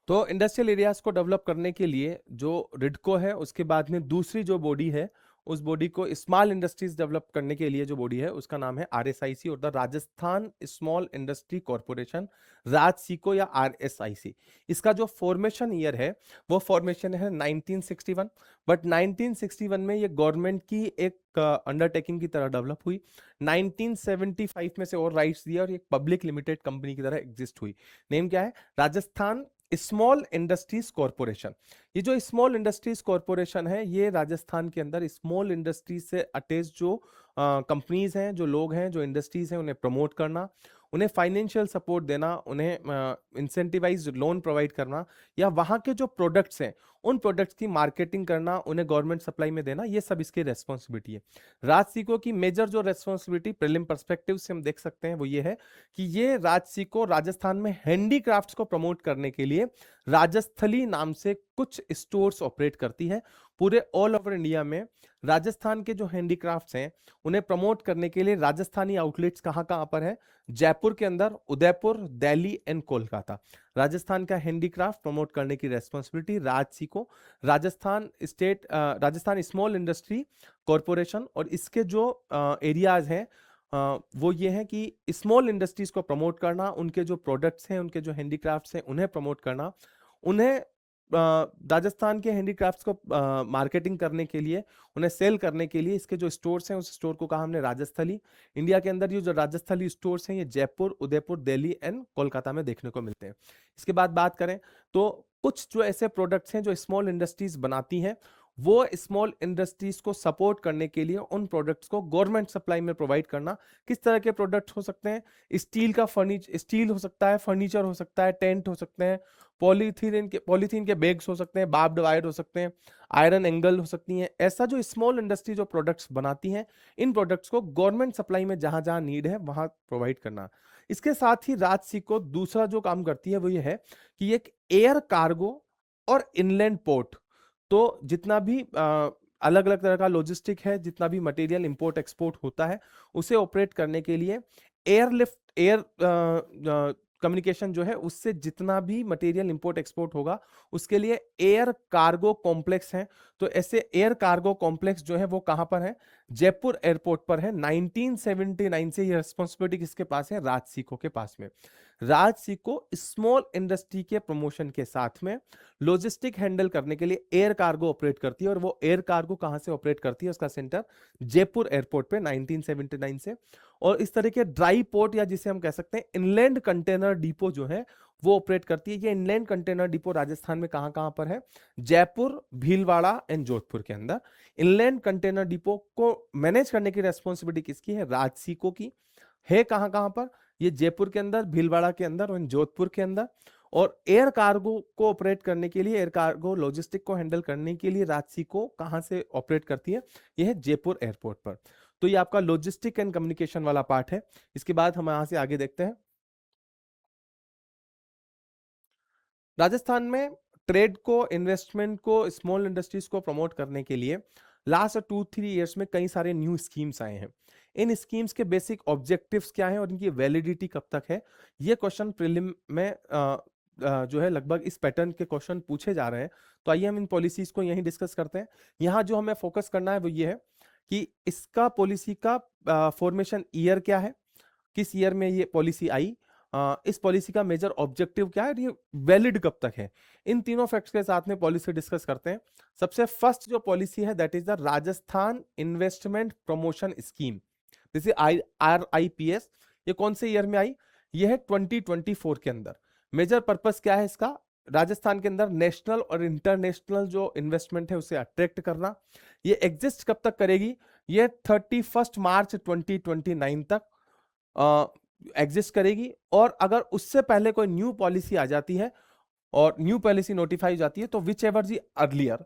तो इंडस्ट्रियल एरियाज को डेवलप करने के लिए जो रिडको है, उसके बाद में दूसरी जो बॉडी है, उस बॉडी को स्मॉल इंडस्ट्रीज डेवलप करने के लिए जो बॉडी है उसका नाम है RSIC, और the Rajasthan small industry corporation, RAJSICO या RSIC। इसका जो फॉर्मेशन ईयर है वो फॉर्मेशन है 1961, बट 1961 में ये गवर्नमेंट की एक अंडरटेकिंग की तरह डेवलप हुई। 1975 में से और राइट्स दिया और एक पब्लिक लिमिटेड कंपनी की तरह एग्जिस्ट हुई। नेम क्या है? Rajasthan small industries corporation. ये जो स्मॉल इंडस्ट्रीज कॉर्पोरेशन है, ये राजस्थान के अंदर स्मॉल इंडस्ट्रीज से अटैच जो कंपनीज हैं, जो लोग हैं, जो इंडस्ट्रीज हैं, उन्हें प्रमोट करना, उन्हें फाइनेंशियल सपोर्ट देना, उन्हें इंसेंटिवाइज लोन प्रोवाइड करना, या वहां के जो प्रोडक्ट्स हैं उन प्रोडक्ट्स की मार्केटिंग करना, उन्हें गवर्नमेंट सप्लाई में देना, ये सब इसकी रेस्पॉन्सिबिलिटी है। राजसीको की मेजर जो रेस्पॉन्सिबिलिटी प्रीलिम पर्सपेक्टिव से हम देख सकते हैं वो ये है कि ये राजसीको राजस्थान में हैंडीक्राफ्ट्स को प्रमोट करने के लिए राजस्थली नाम से कुछ स्टोर्स ऑपरेट करती है। पूरे ऑल ओवर इंडिया में राजस्थान के जो हैंडीक्राफ्ट्स हैं उन्हें प्रमोट करने के लिए राजस्थानी आउटलेट्स कहां कहां पर है? जयपुर के अंदर, उदयपुर, दिल्ली एंड कोलकाता। राजस्थान का हैंडीक्राफ्ट प्रमोट करने की responsibility RAJSICO, Rajasthan small industry corporation, और इसके जो एरियाज हैं वो ये है कि स्मॉल इंडस्ट्रीज को प्रमोट करना, उनके जो प्रोडक्ट्स हैं, उनके जो हैंडीक्राफ्ट्स हैं उन्हें प्रमोट करना, उन्हें राजस्थान के हैंडीक्राफ्ट्स को मार्केटिंग करने के लिए, उन्हें सेल करने के लिए इसके जो स्टोर्स हैं, उस स्टोर को कहा हमने राजस्थली। इंडिया के अंदर ये जो राजस्थली स्टोर्स हैं ये जयपुर, उदयपुर, दिल्ली एंड कोलकाता में देखने को मिलते हैं। इसके बाद बात करें तो कुछ जो ऐसे प्रोडक्ट्स हैं जो स्मॉल इंडस्ट्रीज बनाती हैं, वो स्मॉल इंडस्ट्रीज को सपोर्ट करने के लिए उन प्रोडक्ट्स को गवर्नमेंट सप्लाई में प्रोवाइड करना। किस तरह के प्रोडक्ट्स हो सकते हैं? स्टील हो सकता है, फर्नीचर हो सकता है, टेंट हो सकते हैं, पॉलीथीन के बैग्स हो सकते हैं, बार्ब्ड वायर हो सकते हैं, आयरन एंगल हो सकती हैं। ऐसा जो स्मॉल इंडस्ट्री जो प्रोडक्ट्स बनाती हैं, इन प्रोडक्ट्स को गवर्नमेंट सप्लाई में जहां जहां नीड है वहां प्रोवाइड करना। इसके साथ ही राजसीको दूसरा जो काम करती है वो ये है कि एक एयर कार्गो और इनलैंड पोर्ट, तो जितना भी अलग अलग तरह का लॉजिस्टिक है, जितना भी मटेरियल इंपोर्ट एक्सपोर्ट होता है, उसे ऑपरेट करने के लिए एयर कम्युनिकेशन जो है, उससे जितना भी मटेरियल इंपोर्ट एक्सपोर्ट होगा उसके लिए एयर कार्गो कॉम्प्लेक्स है। तो ऐसे एयर कार्गो कॉम्प्लेक्स जो है वो कहां पर है? जयपुर एयरपोर्ट पर है। 1979 से ये रिस्पॉन्सिबिलिटी किसके पास है? राजसीको के पास में। राजसीको स्मॉल इंडस्ट्री के प्रमोशन के साथ में लॉजिस्टिक हैंडल करने के लिए एयर कार्गो ऑपरेट करती है, और वो एयर कार्गो कहां से ऑपरेट करती है? उसका सेंटर जयपुर एयरपोर्ट पे 1979 से। और इस तरह के ड्राई पोर्ट या जिसे हम कह सकते हैं इनलैंड कंटेनर डिपो जो है वो ऑपरेट करती है। ये इनलैंड कंटेनर डिपो राजस्थान में कहां कहां पर है? जयपुर, भीलवाड़ा एंड जोधपुर के अंदर। इनलैंड कंटेनर डिपो को मैनेज करने की रेस्पॉन्सिबिलिटी किसकी है? राजसीको की है। कहां कहां पर? ये जयपुर के अंदर, भीलवाड़ा के अंदर और जोधपुर के अंदर। और एयर कार्गो को ऑपरेट करने के लिए, एयर कार्गो लॉजिस्टिक को हैंडल करने के लिए राजसीको कहां से ऑपरेट करती है? यह है जयपुर एयरपोर्ट पर। तो ये आपका लॉजिस्टिक एंड कम्युनिकेशन वाला पार्ट है। इसके बाद हम यहां से आगे देखते हैं। राजस्थान में ट्रेड को, इन्वेस्टमेंट को, स्मॉल इंडस्ट्रीज को प्रमोट करने के लिए लास्ट 2-3 इयर्स में कई सारे न्यू स्कीम्स आए हैं। इन स्कीम्स के बेसिक ऑब्जेक्टिव्स क्या हैं और इनकी वैलिडिटी कब तक है, ये क्वेश्चन प्रीलिम में जो है लगभग इस पैटर्न के क्वेश्चन पूछे जा रहे हैं। तो आइए हम इन पॉलिसीज को यहीं डिस्कस करते हैं। यहाँ जो हमें फोकस करना है वो ये है कि इसका पॉलिसी का फॉर्मेशन ईयर क्या है, किस ईयर में ये पॉलिसी आई, इस पॉलिसी का मेजर ऑब्जेक्टिव क्या है और ये वैलिड कब तक है। इन तीनों फैक्ट्स के साथ में पॉलिसी डिस्कस करते हैं। सबसे फर्स्ट जो पॉलिसी है that is the Rajasthan investment promotion scheme, this is RIPS। ये कौन से ईयर में आई, ये है 2024 के अंदर। मेजर पर्पस क्या है इसका, राजस्थान के अंदर नेशनल और इंटरनेशनल जो इन्वेस्टमेंट है उसे अट्रैक्ट करना। ये एग्जिस्ट कब तक करेगी, ये 31 मार्च 2029 तक एग्जिस्ट करेगी। और अगर उससे पहले कोई न्यू पॉलिसी आ जाती है और न्यू पॉलिसी नोटिफाई हो जाती है तो विच एवर जी अर्लियर,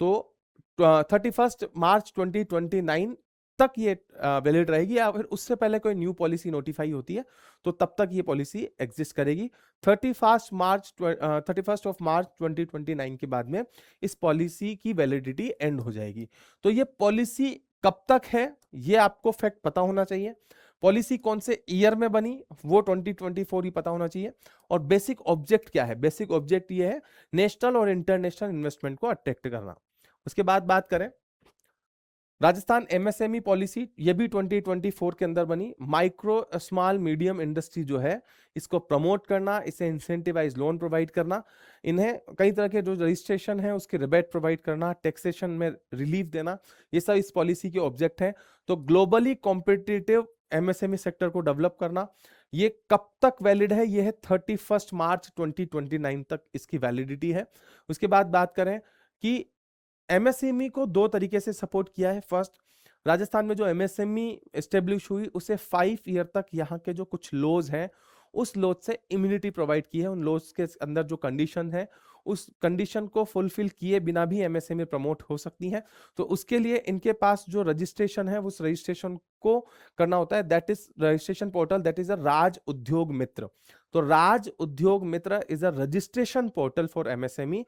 तो 31 मार्च 2029 तक ये वैलिड रहेगी, या फिर उससे पहले कोई न्यू पॉलिसी नोटिफाई होती है तो तब तक ये पॉलिसी एग्जिस्ट करेगी। 31 मार्च 2029 के बाद में इस पॉलिसी की वैलिडिटी एंड हो जाएगी। तो ये पॉलिसी कब तक है ये आपको फैक्ट पता होना चाहिए। पॉलिसी कौन से ईयर में बनी वो 2024 ही पता होना चाहिए। और बेसिक ऑब्जेक्ट क्या है, बेसिक ऑब्जेक्ट ये है नेशनल और इंटरनेशनल इन्वेस्टमेंट को अट्रैक्ट करना। उसके बाद बात करें राजस्थान MSME पॉलिसी, ये भी 2024 के अंदर बनी। माइक्रो स्मॉल मीडियम इंडस्ट्री जो है इसको प्रमोट करना, इसे इंसेंटिवाइज लोन प्रोवाइड करना, इन्हें कई तरह के जो रजिस्ट्रेशन है उसके रिबेट प्रोवाइड करना, टैक्सेशन में रिलीफ देना, ये सब इस पॉलिसी के ऑब्जेक्ट है। तो ग्लोबली कॉम्पिटिटिव MSME सेक्टर को डेवलप करना, ये कब तक वैलिड है, ये है 31 मार्च 2029 तक इसकी वैलिडिटी है। उसके बाद बात करें कि MSME को दो तरीके से सपोर्ट किया है। फर्स्ट, राजस्थान में जो MSME एस्टेब्लिश हुई उसे 5 ईयर तक यहाँ के जो कुछ लॉज हैं उस लॉज से इम्यूनिटी प्रोवाइड की है। उन लॉज के अंदर जो कंडीशन है उस कंडीशन को फुलफिल किए बिना भी MSME प्रमोट हो सकती है। तो उसके लिए इनके पास जो रजिस्ट्रेशन है उस रजिस्ट्रेशन को करना होता है, that is registration portal, that is a Raj Udyog Mitra. तो Raj Udyog Mitra is a registration portal for MSME,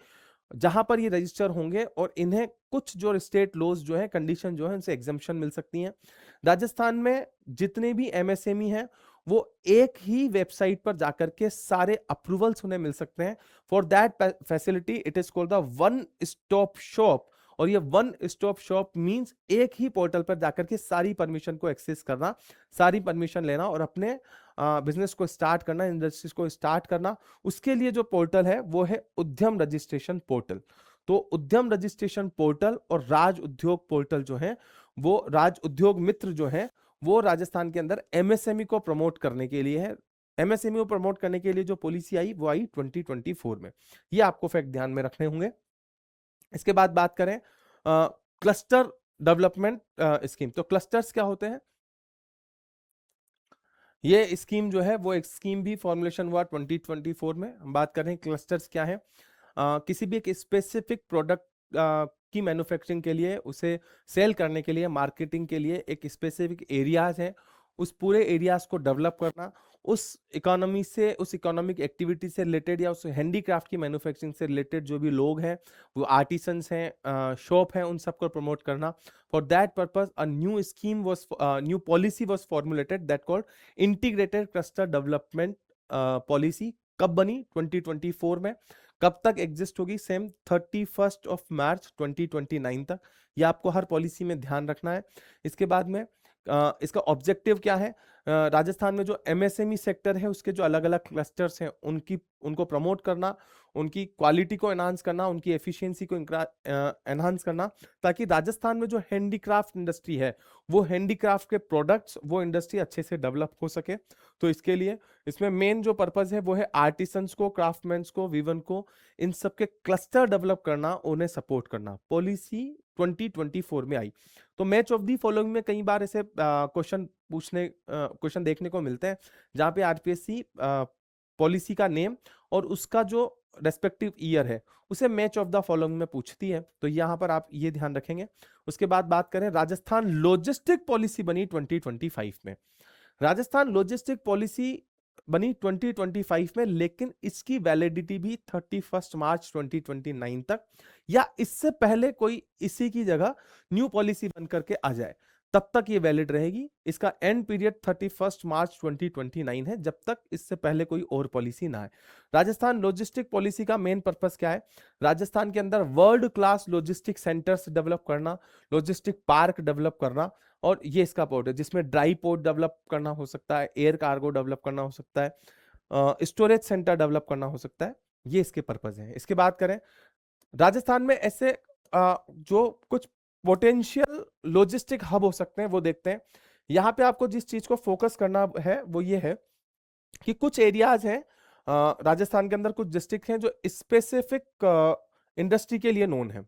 जहां पर ये रजिस्टर होंगे और इन्हें कुछ जो स्टेट लॉज जो है, कंडीशन जो है, उनसे एग्जम्पशन मिल सकती हैं। राजस्थान में जितने भी MSME हैं वो एक ही वेबसाइट पर जाकर के सारे अप्रूवल्स उन्हें मिल सकते हैं। For that facility it is called the one stop shop. और ये वन स्टॉप शॉप मींस एक ही पोर्टल पर जाकर के सारी परमिशन को एक्सेस करना, सारी परमिशन लेना और अपने बिजनेस को स्टार्ट करना, इंडस्ट्रीज को स्टार्ट करना। उसके लिए जो पोर्टल है वो है उद्यम रजिस्ट्रेशन पोर्टल। तो उद्यम रजिस्ट्रेशन पोर्टल और राज उद्योग पोर्टल जो है, वो राज उद्योग मित्र जो है वो राजस्थान के अंदर MSME को प्रमोट करने के लिए है। MSME को प्रमोट करने के लिए जो पॉलिसी आई वो आई 2024 में। ये आपको फैक्ट ध्यान में रखने होंगे। इसके बाद बात करें क्लस्टर डेवलपमेंट स्कीम। तो क्लस्टर्स क्या होते हैं, ये स्कीम जो है वो एक स्कीम भी फॉर्मुलेशन हुआ 2024 में। हम बात कर रहे हैं क्लस्टर्स क्या है, किसी भी एक स्पेसिफिक प्रोडक्ट की मैन्युफैक्चरिंग के लिए, उसे सेल करने के लिए, मार्केटिंग के लिए एक स्पेसिफिक एरियाज है, उस पूरे एरियाज को डेवलप करना, उस इकोनॉमी से, उस इकोनॉमिक एक्टिविटी से रिलेटेड या उस हैंडीक्राफ्ट की मैन्युफैक्चरिंग से रिलेटेड जो भी लोग हैं, वो आर्टिसंस हैं, शॉप हैं, उन सबको प्रमोट करना। For that purpose a new scheme was, new policy was formulated that called integrated cluster development policy. कब बनी, 2024 में। कब तक एग्जिस्ट होगी, सेम 31 मार्च 2029 तक। ये आपको हर पॉलिसी में ध्यान रखना है। इसके बाद में इसका ऑब्जेक्टिव क्या है, राजस्थान में जो MSME सेक्टर है उसके जो अलग अलग क्लस्टर्स हैं उनको प्रमोट करना, उनकी क्वालिटी को एनहांस करना, उनकी एफिशिएंसी को एनहांस करना, ताकि राजस्थान में जो हैंडीक्राफ्ट इंडस्ट्री है वो हैंडीक्राफ्ट के प्रोडक्ट्स, वो इंडस्ट्री अच्छे से डेवलप हो सके। तो इसके लिए इसमें मेन जो पर्पज है वो है आर्टिसंस को, क्राफ्टमैन्स को, वीवन को, इन सब के क्लस्टर डेवलप करना, उन्हें सपोर्ट करना। पॉलिसी 2024 में आई। तो मैच ऑफ दी फॉलोइंग में कई बार ऐसे क्वेश्चन देखने को मिलते हैं जहां पे RPSC पॉलिसी का नेम और उसका जो रेस्पेक्टिव ईयर है उसे मैच ऑफ द फॉलोइंग में पूछती है, तो यहां पर आप ये ध्यान रखेंगे। उसके बाद बात करें, राजस्थान लॉजिस्टिक पॉलिसी बनी 2025 में। राजस्थान लॉजिस्टिक पॉलिसी बनी 2025 में, लेकिन इसकी वैलिडिटी भी 31 मार्च 2029 तक, या इससे पहले कोई इसी की जगह न्यू पॉलिसी बन करके आ जाए तब तक ये वैलिड रहेगी। इसका एंड पीरियड 31 मार्च 2029 है, जब तक इससे पहले कोई और पॉलिसी ना आए। राजस्थान लॉजिस्टिक पॉलिसी का मेन पर्पस क्या है? राजस्थान के अंदर world class logistic centres develop करना, लॉजिस्टिक पार्क डेवलप करना, और ये इसका पोर्ट है जिसमें ड्राई पोर्ट डेवलप करना हो सकता है, एयर कार्गो डेवलप करना हो सकता है, स्टोरेज सेंटर डेवलप करना हो सकता है। ये इसके पर्पज है। इसके बात करें, राजस्थान में ऐसे जो कुछ पोटेंशियल लॉजिस्टिक हब हो सकते हैं वो देखते हैं। यहां पे आपको जिस चीज को फोकस करना है वो ये है कि कुछ एरियाज हैं राजस्थान के अंदर, कुछ डिस्ट्रिक्ट हैं जो स्पेसिफिक इंडस्ट्री के लिए नोन है।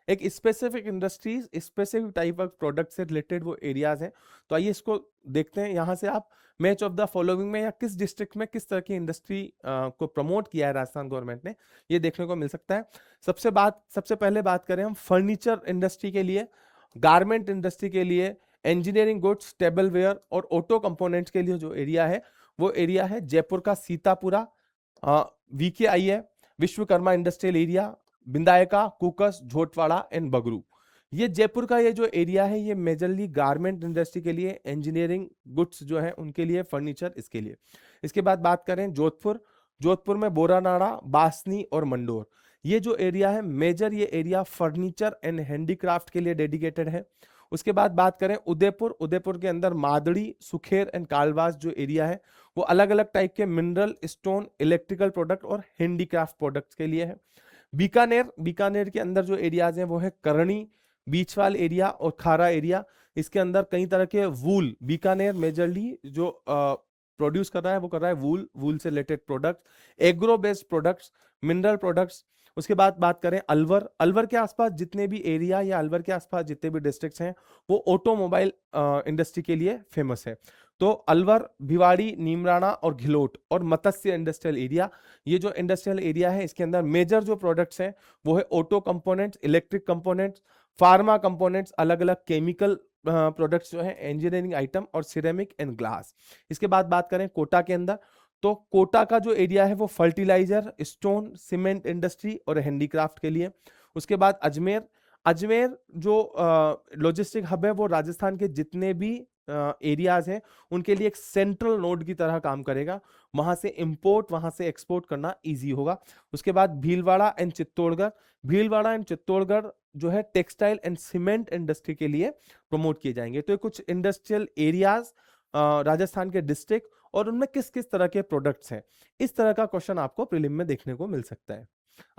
एक specific industries, specific type of product से रिलेटेड वो एरियाज हैं। तो आइए इसको देखते हैं। यहां से आप मैच ऑफ द फॉलोइंग में या किस डिस्ट्रिक्ट में किस तरह की इंडस्ट्री को प्रमोट किया है राजस्थान गवर्नमेंट ने, ये देखने को मिल सकता है। सबसे पहले बात करें हम फर्नीचर इंडस्ट्री के लिए, गारमेंट इंडस्ट्री के लिए, इंजीनियरिंग गुड्स, टेबल वेयर और ऑटो कंपोनेंट्स के लिए जो एरिया है वो एरिया है जयपुर का सीतापुरा, VKI है, Vishwakarma industrial area, Bindayaka, Kukas, Jhotwara and Bagru. ये जयपुर का ये जो एरिया है ये मेजरली गारमेंट इंडस्ट्री के लिए, इंजीनियरिंग गुड्स जो है उनके लिए, फर्नीचर इसके लिए। इसके बाद बात करें जोधपुर, जोधपुर में बोरानाड़ा, बासनी और मंडोर। ये जो एरिया है मेजर, ये एरिया फर्नीचर एंड हैंडीक्राफ्ट के लिए डेडिकेटेड है। उसके बाद बात करें उदयपुर, उदयपुर के अंदर मादड़ी, सुखेर एंड कालवास जो एरिया है वो अलग अलग टाइप के मिनरल, स्टोन, इलेक्ट्रिकल प्रोडक्ट और हैंडीक्राफ्ट प्रोडक्ट्स के लिए है। बीकानेर, बीकानेर के अंदर जो एरियाज हैं वो है करणी, बीचवाल एरिया और खारा एरिया। इसके अंदर कई तरह के वूल, बीकानेर मेजरली जो प्रोड्यूस कर रहा है वो कर रहा है वूल, वूल से related products, agro based products, mineral products. उसके बाद बात करें अलवर, अलवर के आसपास जितने भी एरिया या अलवर के आसपास जितने भी डिस्ट्रिक्ट्स हैं वो ऑटोमोबाइल इंडस्ट्री के लिए फेमस है। तो अलवर, भिवाड़ी, नीमराणा और घिलोट और मत्स्य इंडस्ट्रियल एरिया, ये जो इंडस्ट्रियल एरिया है इसके अंदर मेजर जो प्रोडक्ट्स हैं वो है auto components, electric components, pharma components, अलग अलग केमिकल प्रोडक्ट्स जो है, इंजीनियरिंग आइटम और सिरेमिक एंड ग्लास। इसके बाद बात करें कोटा के अंदर, तो कोटा का जो एरिया है वो फर्टिलाइजर, स्टोन, सीमेंट इंडस्ट्री और हैंडीक्राफ्ट के लिए। उसके बाद अजमेर, अजमेर जो लॉजिस्टिक हब है वो राजस्थान के जितने भी एरियाज हैं उनके लिए एक सेंट्रल नोड की तरह काम करेगा। वहां से इंपोर्ट, वहां से एक्सपोर्ट करना इजी होगा। उसके बाद भीलवाड़ा एंड चित्तौड़गढ़, भीलवाड़ा एंड चित्तौड़गढ़ जो है टेक्सटाइल एंड सीमेंट इंडस्ट्री के लिए प्रमोट किए जाएंगे। तो ये कुछ इंडस्ट्रियल एरियाज राजस्थान के डिस्ट्रिक्ट और उनमें किस किस तरह के प्रोडक्ट्स हैं, इस तरह का क्वेश्चन आपको प्रीलिम में देखने को मिल सकता है।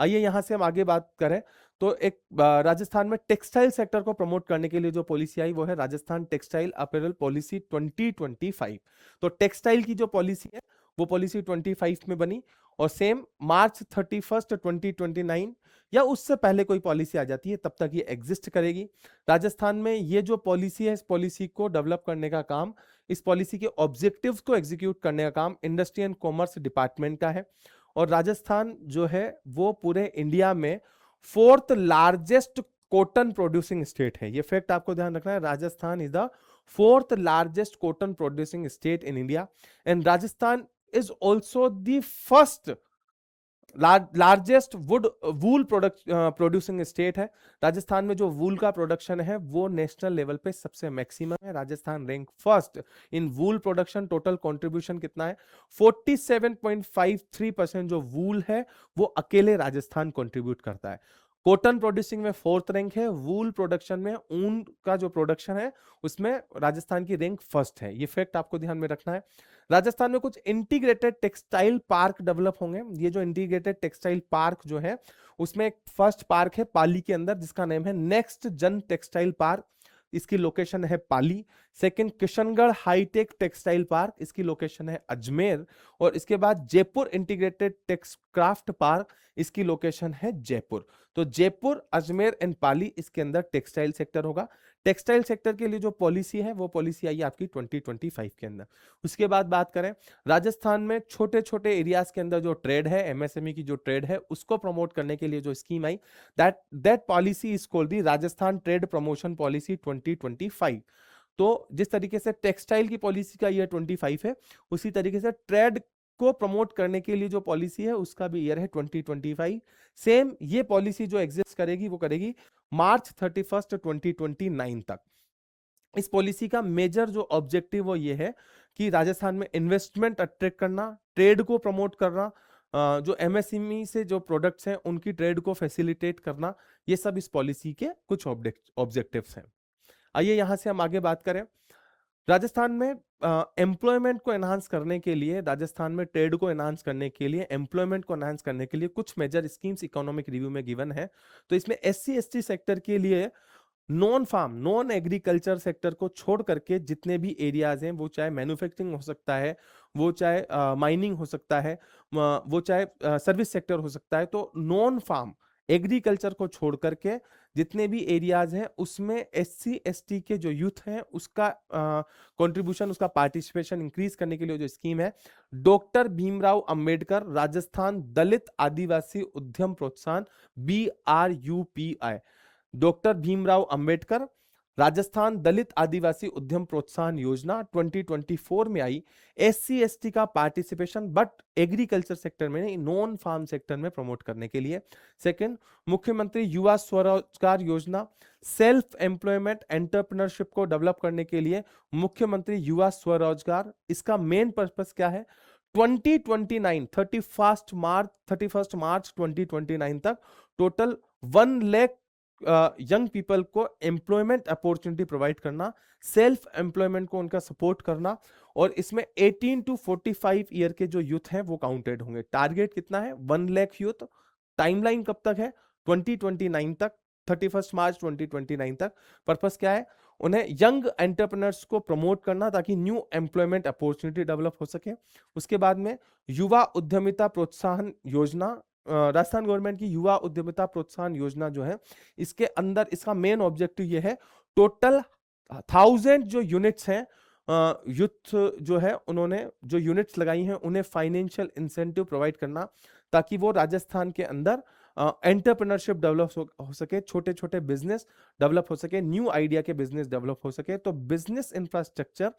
आइए यहां से हम आगे बात करें, तो एक राजस्थान में टेक्सटाइल सेक्टर को प्रमोट करने के लिए जो पॉलिसी आई वो है राजस्थान टेक्सटाइल अपैरल पॉलिसी 2025। तो टेक्सटाइल की जो पॉलिसी है वो पॉलिसी 25 में बनी और सेम मार्च 31 2029 या उससे पहले कोई पॉलिसी आ जाती है तब तक ये एग्जिस्ट करेगी। राजस्थान में ये जो पॉलिसी है इस पॉलिसी को डेवलप करने का काम, इस पॉलिसी के ऑब्जेक्टिव्स को एग्जीक्यूट करने का काम इंडस्ट्री एंड कॉमर्स डिपार्टमेंट का है। और राजस्थान जो है वो पूरे इंडिया में 4th largest cotton producing state है। ये फैक्ट आपको ध्यान रखना है, Rajasthan is the 4th largest cotton producing state in India and Rajasthan is also the first largest wool producing state है। राजस्थान में जो वूल का प्रोडक्शन है वो नेशनल लेवल पे सबसे मैक्सिमम है। Rajasthan rank first in wool production. Total contribution कितना है? 47.53% जो वूल है वो अकेले राजस्थान कंट्रीब्यूट करता है। कॉटन प्रोड्यूसिंग में 4th रैंक है, वूल प्रोडक्शन में ऊन का जो प्रोडक्शन है उसमें राजस्थान की रैंक फर्स्ट है। ये फैक्ट आपको ध्यान में रखना है। राजस्थान में कुछ इंटीग्रेटेड टेक्सटाइल पार्क डेवलप होंगे। ये जो इंटीग्रेटेड टेक्सटाइल पार्क जो है उसमें एक फर्स्ट पार्क है पाली के अंदर जिसका नेम है नेक्स्ट जन टेक्सटाइल पार्क, इसकी लोकेशन है Pali. Second Kishangarh hitech textile park, इसकी लोकेशन है अजमेर। और इसके बाद जयपुर इंटीग्रेटेड टेक्सक्राफ्ट पार्क, इसकी लोकेशन है जयपुर। तो जयपुर, अजमेर एंड पाली, इसके अंदर टेक्सटाइल सेक्टर होगा। टेक्सटाइल सेक्टर के लिए जो पॉलिसी है वो पॉलिसी आई आपकी 2025 के अंदर। उसके बाद बात करें राजस्थान में छोटे छोटे एरियाज के अंदर जो ट्रेड है, एमएसएमई की जो ट्रेड है उसको प्रमोट करने के लिए जो scheme I, that policy is called the Rajasthan trade promotion policy 2025। तो जिस तरीके से टेक्सटाइल की पॉलिसी का ईयर 25 है, उसी तरीके से ट्रेड को प्रमोट करने के लिए जो पॉलिसी है उसका भी ईयर है 2025। सेम ये पॉलिसी जो एग्जिस्ट करेगी वो करेगी मार्च 31 2029 तक। इस पॉलिसी का मेजर जो ऑब्जेक्टिव वो ये है कि राजस्थान में इन्वेस्टमेंट अट्रैक्ट करना, ट्रेड को प्रमोट करना, जो एमएसएमई से जो प्रोडक्ट्स हैं उनकी ट्रेड को फैसिलिटेट करना, ये सब इस पॉलिसी के कुछ ऑब्जेक्टिव्स हैं। आइए यहां से हम आगे बात करें। राजस्थान में एम्प्लॉयमेंट को एनहांस करने के लिए, राजस्थान में ट्रेड को एनहांस करने के लिए, एम्प्लॉयमेंट को एनहांस करने के लिए कुछ मेजर स्कीम्स इकोनॉमिक रिव्यू में गिवन है। तो इसमें एससी एसटी सेक्टर के लिए non farm, non agriculture sector को छोड़ करके जितने भी एरियाज हैं, वो चाहे मैन्युफैक्चरिंग हो सकता है, वो चाहे माइनिंग हो सकता है, वो चाहे सर्विस सेक्टर हो सकता है, तो नॉन फार्म एग्रीकल्चर को छोड़ करके जितने भी एरियाज हैं उसमें एससी एसटी के जो यूथ हैं उसका कंट्रीब्यूशन, उसका पार्टिसिपेशन इंक्रीज करने के लिए जो स्कीम है, डॉक्टर भीमराव अंबेडकर राजस्थान दलित आदिवासी उद्यम प्रोत्साहन, BRUPI, डॉक्टर भीमराव अंबेडकर राजस्थान दलित आदिवासी उद्यम प्रोत्साहन योजना 2024 में आई। एससी एसटी का पार्टिसिपेशन बट एग्रीकल्चर सेक्टर में नहीं, नॉन फार्म सेक्टर में प्रमोट करने के लिए। सेकंड, मुख्यमंत्री युवा स्वरोजगार योजना, सेल्फ एम्प्लॉयमेंट एंटरप्रेन्योरशिप को डेवलप करने के लिए मुख्यमंत्री युवा स्वरोजगार। इसका मेन पर्पस क्या है? 2029 31 मार्च 2029 तक टोटल 1 लाख यंग पीपल को एम्प्लॉयमेंट अपॉर्चुनिटी प्रोवाइड करना, सेल्फ एम्प्लॉयमेंट को उनका सपोर्ट करना, और इसमें 18 to 45 ईयर के जो यूथ हैं वो काउंटेड होंगे। टारगेट कितना है? 1 लाख यूथ। टाइमलाइन कब तक है? 2029 तक, 31 मार्च 2029 तक। पर्पस क्या है? उन्हें यंग एंटरप्रेन्योर्स को प्रमोट करना ताकि न्यू एम्प्लॉयमेंट अपॉर्चुनिटी डेवलप हो सके। उसके बाद में युवा उद्यमिता प्रोत्साहन योजना, राजस्थान गवर्नमेंट की युवा उद्यमिता प्रोत्साहन योजना जो है, इसके अंदर इसका मेन ऑब्जेक्टिव ये है, टोटल 1000 जो यूनिट्स हैं, यूथ जो है उन्होंने जो यूनिट्स लगाई हैं उन्हें फाइनेंशियल इंसेंटिव प्रोवाइड करना ताकि वो राजस्थान के अंदर एंटरप्रेन्योरशिप डेवलप हो सके, छोटे छोटे बिजनेस डेवलप हो सके, न्यू आइडिया के बिजनेस डेवलप हो सके। तो बिजनेस इंफ्रास्ट्रक्चर,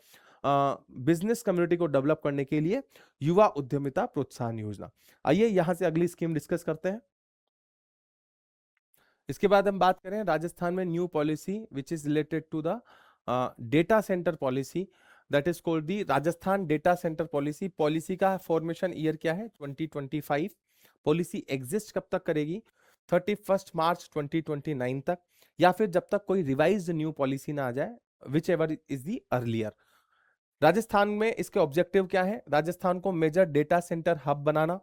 बिजनेस कम्युनिटी को डेवलप करने के लिए युवा उद्यमिता प्रोत्साहन योजना। आइए यहां से अगली स्कीम डिस्कस करते हैं। इसके बाद हम बात करें राजस्थान में new policy which is related to the data centre policy, that is called the Rajasthan data centre policy. Policy का फॉर्मेशन ईयर क्या है? 2025। पॉलिसी एग्जिस्ट कब तक करेगी? 31 मार्च 2029 तक, या फिर जब तक कोई रिवाइज्ड न्यू पॉलिसी ना आ जाए, which ever is the earlier. Rajasthan में इसके ऑब्जेक्टिव क्या है? राजस्थान को मेजर डेटा सेंटर हब बनाना,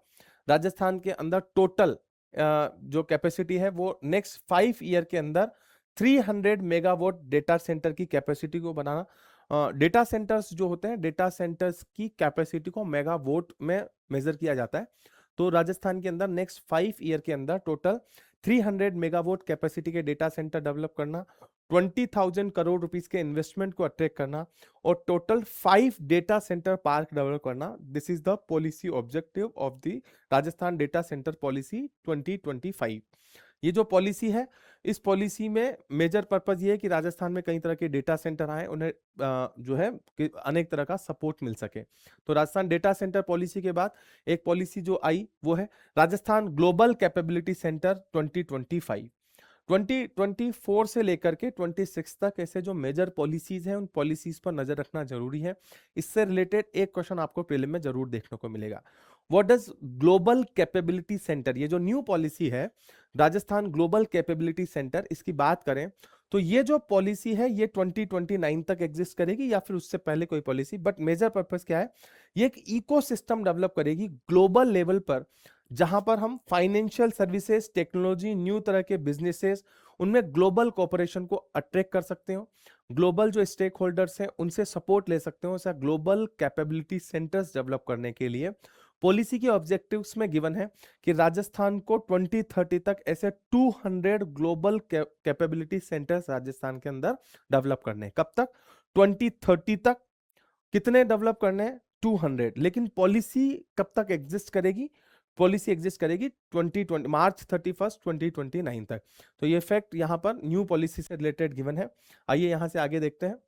राजस्थान के अंदर टोटल जो कैपेसिटी है वो नेक्स्ट 5 ईयर के अंदर 300 मेगावाट डेटा सेंटर की कैपेसिटी को बनाना। डेटा सेंटर्स जो होते हैं, डेटा सेंटर्स की कैपेसिटी को मेगावाट में मेजर किया जाता है। तो राजस्थान के अंदर नेक्स्ट 5 ईयर के अंदर टोटल 300 मेगावाट कैपेसिटी के डेटा सेंटर डेवलप करना, 20,000 करोड़ रुपीस के इन्वेस्टमेंट को अट्रैक्ट करना, और total 5 data centre park develop करना। This is the policy objective of the Rajasthan data centre policy 2025। ये जो पॉलिसी है, इस पॉलिसी में मेजर पर्पज ये है कि राजस्थान में कई तरह के डेटा सेंटर आए, उन्हें जो है कि अनेक तरह का सपोर्ट मिल सके। तो राजस्थान डेटा सेंटर पॉलिसी के बाद एक पॉलिसी जो आई वो है राजस्थान ग्लोबल कैपेबिलिटी सेंटर 2025। 2024 से लेकर के 26 तक ऐसे जो मेजर पॉलिसीज हैं उन पॉलिसीज पर नजर रखना जरूरी है। इससे रिलेटेड एक क्वेश्चन आपको प्रीलिम में जरूर देखने को मिलेगा। What does global capability centre, ये जो न्यू पॉलिसी है राजस्थान ग्लोबल कैपेबिलिटी सेंटर, इसकी बात करें तो ये जो पॉलिसी है ये 2029 तक एग्जिस्ट करेगी या फिर उससे पहले कोई पॉलिसी, बट मेजर पर्पस क्या है? ये एक इकोसिस्टम डेवलप करेगी ग्लोबल लेवल पर, जहां पर हम फाइनेंशियल सर्विसेज, टेक्नोलॉजी, न्यू तरह के बिजनेसेस, उनमें ग्लोबल कोऑपरेशन को अट्रैक्ट कर सकते हो, ग्लोबल जो स्टेक होल्डर्स हैं उनसे सपोर्ट ले सकते हो। ऐसा ग्लोबल कैपेबिलिटी सेंटर्स डेवलप करने के लिए पॉलिसी के ऑब्जेक्टिव्स में गिवन है कि राजस्थान को 2030 तक ऐसे 200 ग्लोबल कैपेबिलिटी सेंटर्स राजस्थान के अंदर डेवलप करने हैं। कब तक? 2030 तक। कितने डेवलप करने हैं? 200। लेकिन पॉलिसी कब तक एग्जिस्ट करेगी? पॉलिसी एग्जिस्ट करेगी 2020 मार्च 31 2029 तक। तो ये फैक्ट यहां पर न्यू पॉलिसी से रिलेटेड गिवन है। आइए यहां से आगे देखते हैं।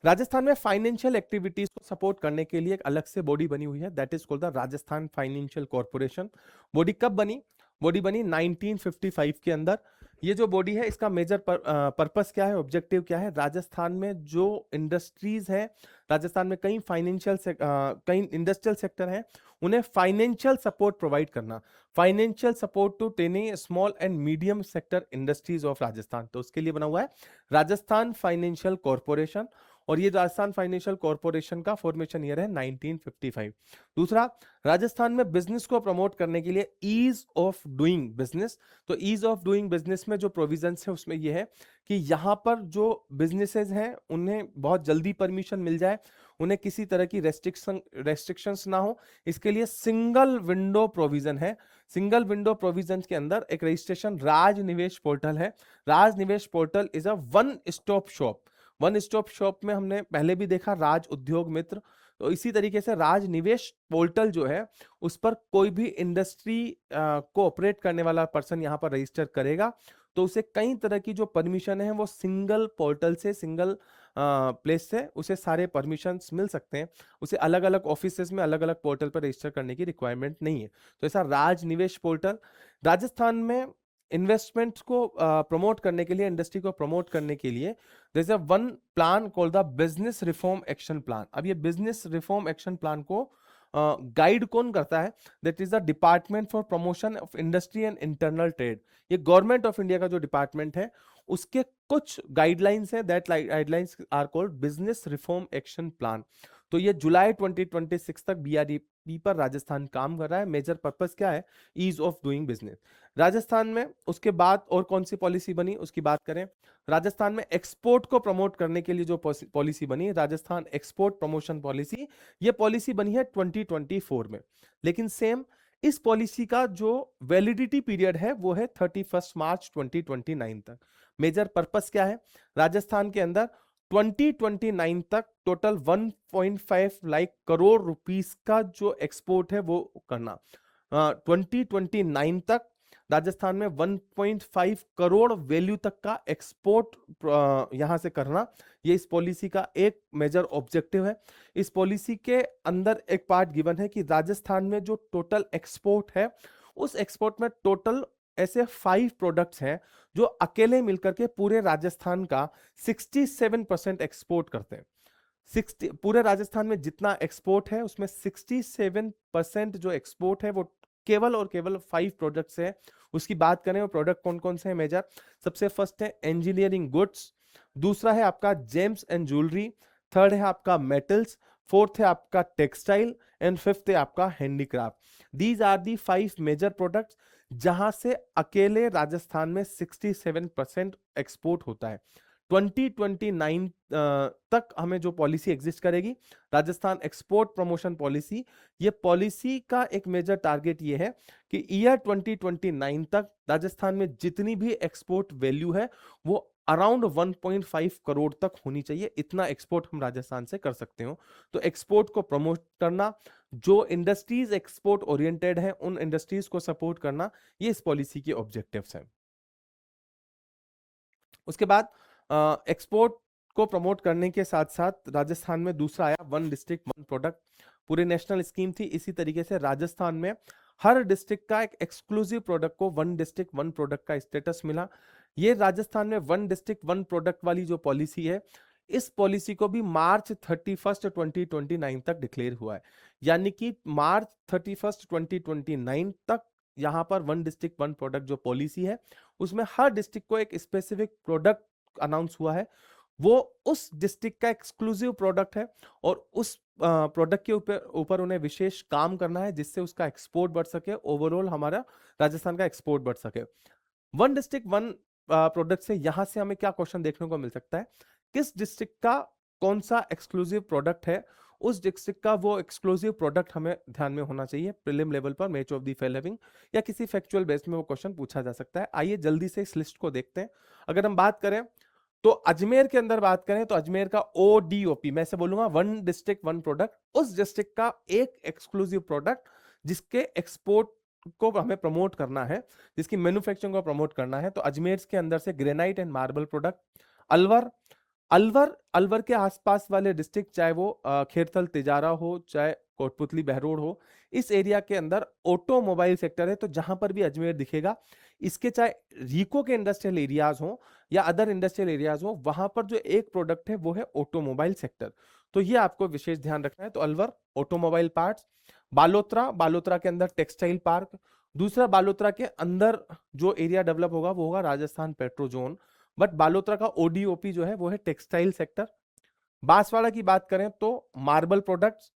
राजस्थान में फाइनेंशियल एक्टिविटीज को सपोर्ट करने के लिए एक अलग से बॉडी बनी हुई है, that is called the Rajasthan financial corporation. Body कब बनी? बॉडी बनी 1955 के अंदर। ये जो बॉडी है इसका मेजर पर्पस क्या है, ऑब्जेक्टिव क्या है? राजस्थान में जो इंडस्ट्रीज है, राजस्थान में कई कई इंडस्ट्रियल सेक्टर है, उन्हें फाइनेंशियल सपोर्ट प्रोवाइड करना। Financial support to tiny small and medium sector industries of Rajasthan. तो उसके लिए बना हुआ है राजस्थान फाइनेंशियल कॉर्पोरेशन। और ये राजस्थान फाइनेंशियल कॉर्पोरेशन का फॉर्मेशन ईयर है 1955। दूसरा, राजस्थान में बिजनेस को प्रमोट करने के लिए ईज ऑफ डूइंग बिजनेस। तो ईज ऑफ डूइंग बिजनेस में जो प्रोविजंस है उसमें यह है कि यहां पर जो बिजनेसेस हैं उन्हें बहुत जल्दी परमिशन मिल जाए, उन्हें किसी तरह की रेस्ट्रिक्शंस ना हो, इसके लिए सिंगल विंडो प्रोविजन है। सिंगल विंडो प्रोविजन के अंदर एक रजिस्ट्रेशन राज निवेश पोर्टल है। राज निवेश portal is a one stop shop. One stop shop में हमने पहले भी देखा राज उद्योग मित्र, तो इसी तरीके से राज निवेश पोर्टल जो है उस पर कोई भी इंडस्ट्री को ऑपरेट करने वाला पर्सन यहाँ पर रजिस्टर करेगा तो उसे कई तरह की जो परमिशन है वो सिंगल पोर्टल से, सिंगल प्लेस से उसे सारे परमिशंस मिल सकते हैं। उसे अलग अलग ऑफिसेस में अलग अलग पोर्टल पर रजिस्टर करने की रिक्वायरमेंट नहीं है। तो ऐसा राज निवेश पोर्टल राजस्थान में इन्वेस्टमेंट को प्रमोट करने के लिए, इंडस्ट्री को प्रमोट करने के लिए there is a one plan called the business reform action plan. अब ये बिजनेस रिफॉर्म एक्शन प्लान को गाइड कौन करता है? That is the department for promotion of industry and internal trade. ये गवर्नमेंट ऑफ इंडिया का जो डिपार्टमेंट है उसके कुछ गाइडलाइंस है, that guidelines are called business reform action plan. तो ये जुलाई 2026 तक बीआरडीपी पर राजस्थान काम कर रहा है। मेजर पर्पस क्या है? Ease of doing business. Rajasthan में उसके बाद और कौन सी पॉलिसी बनी उसकी बात करें। राजस्थान में एक्सपोर्ट को प्रमोट करने के लिए जो पॉलिसी बनी, राजस्थान एक्सपोर्ट प्रमोशन पॉलिसी, ये पॉलिसी बनी है 2024 में। लेकिन सेम इस पॉलिसी का जो वैलिडिटी पीरियड है वो है 31 मार्च 2029 तक। मेजर पर्पस क्या है? राजस्थान के अंदर 2029 तक टोटल 1.5 लाख करोड़ रुपीस का जो एक्सपोर्ट है वो करना। 2029 तक राजस्थान में 1.5 करोड़ वैल्यू तक का एक्सपोर्ट यहां से करना, ये इस पॉलिसी का एक मेजर ऑब्जेक्टिव है। इस पॉलिसी के अंदर एक पार्ट गिवन है कि राजस्थान में जो टोटल एक्सपोर्ट है उस एक्सपोर्ट में टोटल ऐसे 5 प्रोडक्ट्स हैं जो अकेले मिलकर के पूरे राजस्थान का 67% एक्सपोर्ट करते हैं। 60 पूरे राजस्थान में जितना एक्सपोर्ट है उसमें 67% जो एक्सपोर्ट है वो केवल और केवल 5 प्रोडक्ट्स है। उसकी बात करें वो प्रोडक्ट कौन कौन से हैं मेजर? सबसे फर्स्ट है इंजीनियरिंग गुड्स, दूसरा है आपका जेम्स एंड ज्वेलरी, थर्ड है आपका मेटल्स, फोर्थ है आपका टेक्सटाइल एंड फिफ्थ है आपका handicraft. These are the 5 major products जहां से अकेले राजस्थान में 67% एक्सपोर्ट होता है। 2029 तक हमें जो पॉलिसी एग्जिस्ट करेगी राजस्थान एक्सपोर्ट प्रमोशन पॉलिसी, ये पॉलिसी का एक मेजर टारगेट ये है कि ईयर 2029 तक राजस्थान में जितनी भी एक्सपोर्ट वैल्यू है वो अराउंड 1.5 करोड़ तक होनी चाहिए। इतना एक्सपोर्ट हम राजस्थान से कर सकते हो। तो एक्सपोर्ट को प्रमोट करना, जो इंडस्ट्रीज एक्सपोर्ट ओरिएंटेड है उन इंडस्ट्रीज को सपोर्ट करना, ये इस पॉलिसी के ऑब्जेक्टिव्स हैं। उसके बाद एक्सपोर्ट को प्रमोट करने के साथ साथ राजस्थान में दूसरा आया वन डिस्ट्रिक्ट वन प्रोडक्ट। पूरी नेशनल स्कीम थी। इसी तरीके से राजस्थान में हर डिस्ट्रिक्ट का एक एक्सक्लूसिव प्रोडक्ट को वन डिस्ट्रिक्ट वन प्रोडक्ट का स्टेटस मिला। ये राजस्थान में वन डिस्ट्रिक्ट वन प्रोडक्ट वाली जो पॉलिसी है, इस पॉलिसी को भी मार्च 31 2029 तक डिक्लेयर हुआ है। यानी कि मार्च 31 2029 तक यहां पर वन डिस्ट्रिक्ट वन प्रोडक्ट जो पॉलिसी है उसमें हर डिस्ट्रिक्ट को एक स्पेसिफिक प्रोडक्ट अनाउंस हुआ है, वो उस डिस्ट्रिक्ट का एक्सक्लूसिव प्रोडक्ट है और उस प्रोडक्ट के ऊपर उन्हें विशेष काम करना है जिससे उसका एक्सपोर्ट बढ़ सके, ओवरऑल हमारा राजस्थान का एक्सपोर्ट बढ़ सके। वन डिस्ट्रिक्ट वन प्रोडक्ट से यहां से हमें क्या क्वेश्चन देखने को मिल सकता है? किस डिस्ट्रिक्ट का कौन सा एक्सक्लूसिव प्रोडक्ट है उस डिस्ट्रिक्ट का वो एक्सक्लूसिव प्रोडक्ट हमें ध्यान में होना चाहिए। प्रीलिम लेवल पर मैच ऑफ द फॉलोइंग या किसी फैक्चुअल बेस में वो क्वेश्चन पूछा जा सकता है। आइए जल्दी से इस लिस्ट को देखते हैं। अगर हम बात करें तो अजमेर के अंदर बात करें तो अजमेर का ओडीओपी, मैं से बोलूंगा वन डिस्ट्रिक्ट वन प्रोडक्ट, उस डिस्ट्रिक्ट का एक एक्सक्लूसिव प्रोडक्ट जिसके एक्सपोर्ट को हमें प्रमोट करना है, जिसकी मैन्युफैक्चरिंग को प्रमोट करना है, तो अजमेर के अंदर से granite and marble product. Alwar, Alwar के आसपास वाले डिस्ट्रिक्ट, चाहे वो खेरथल तिजारा हो, चाहे कोटपुतली बहरोड हो, इस एरिया के अंदर ऑटोमोबाइल सेक्टर है। तो जहां पर भी अजमेर दिखेगा, इसके चाहे रीको के इंडस्ट्रियल एरियाज हो या अदर इंडस्ट्रियल एरियाज हो, वहां पर जो एक प्रोडक्ट है वो है ऑटोमोबाइल सेक्टर। तो ये आपको विशेष ध्यान रखना है। तो अलवर ऑटोमोबाइल पार्ट्स। बालोतरा, बालोतरा के अंदर टेक्सटाइल पार्क। दूसरा, बालोतरा के अंदर जो एरिया डेवलप होगा वो होगा Rajasthan petro zone, but Balotra का ओडीओपी जो है वो है टेक्सटाइल सेक्टर। बांसवाड़ा की बात करें तो मार्बल प्रोडक्ट्स।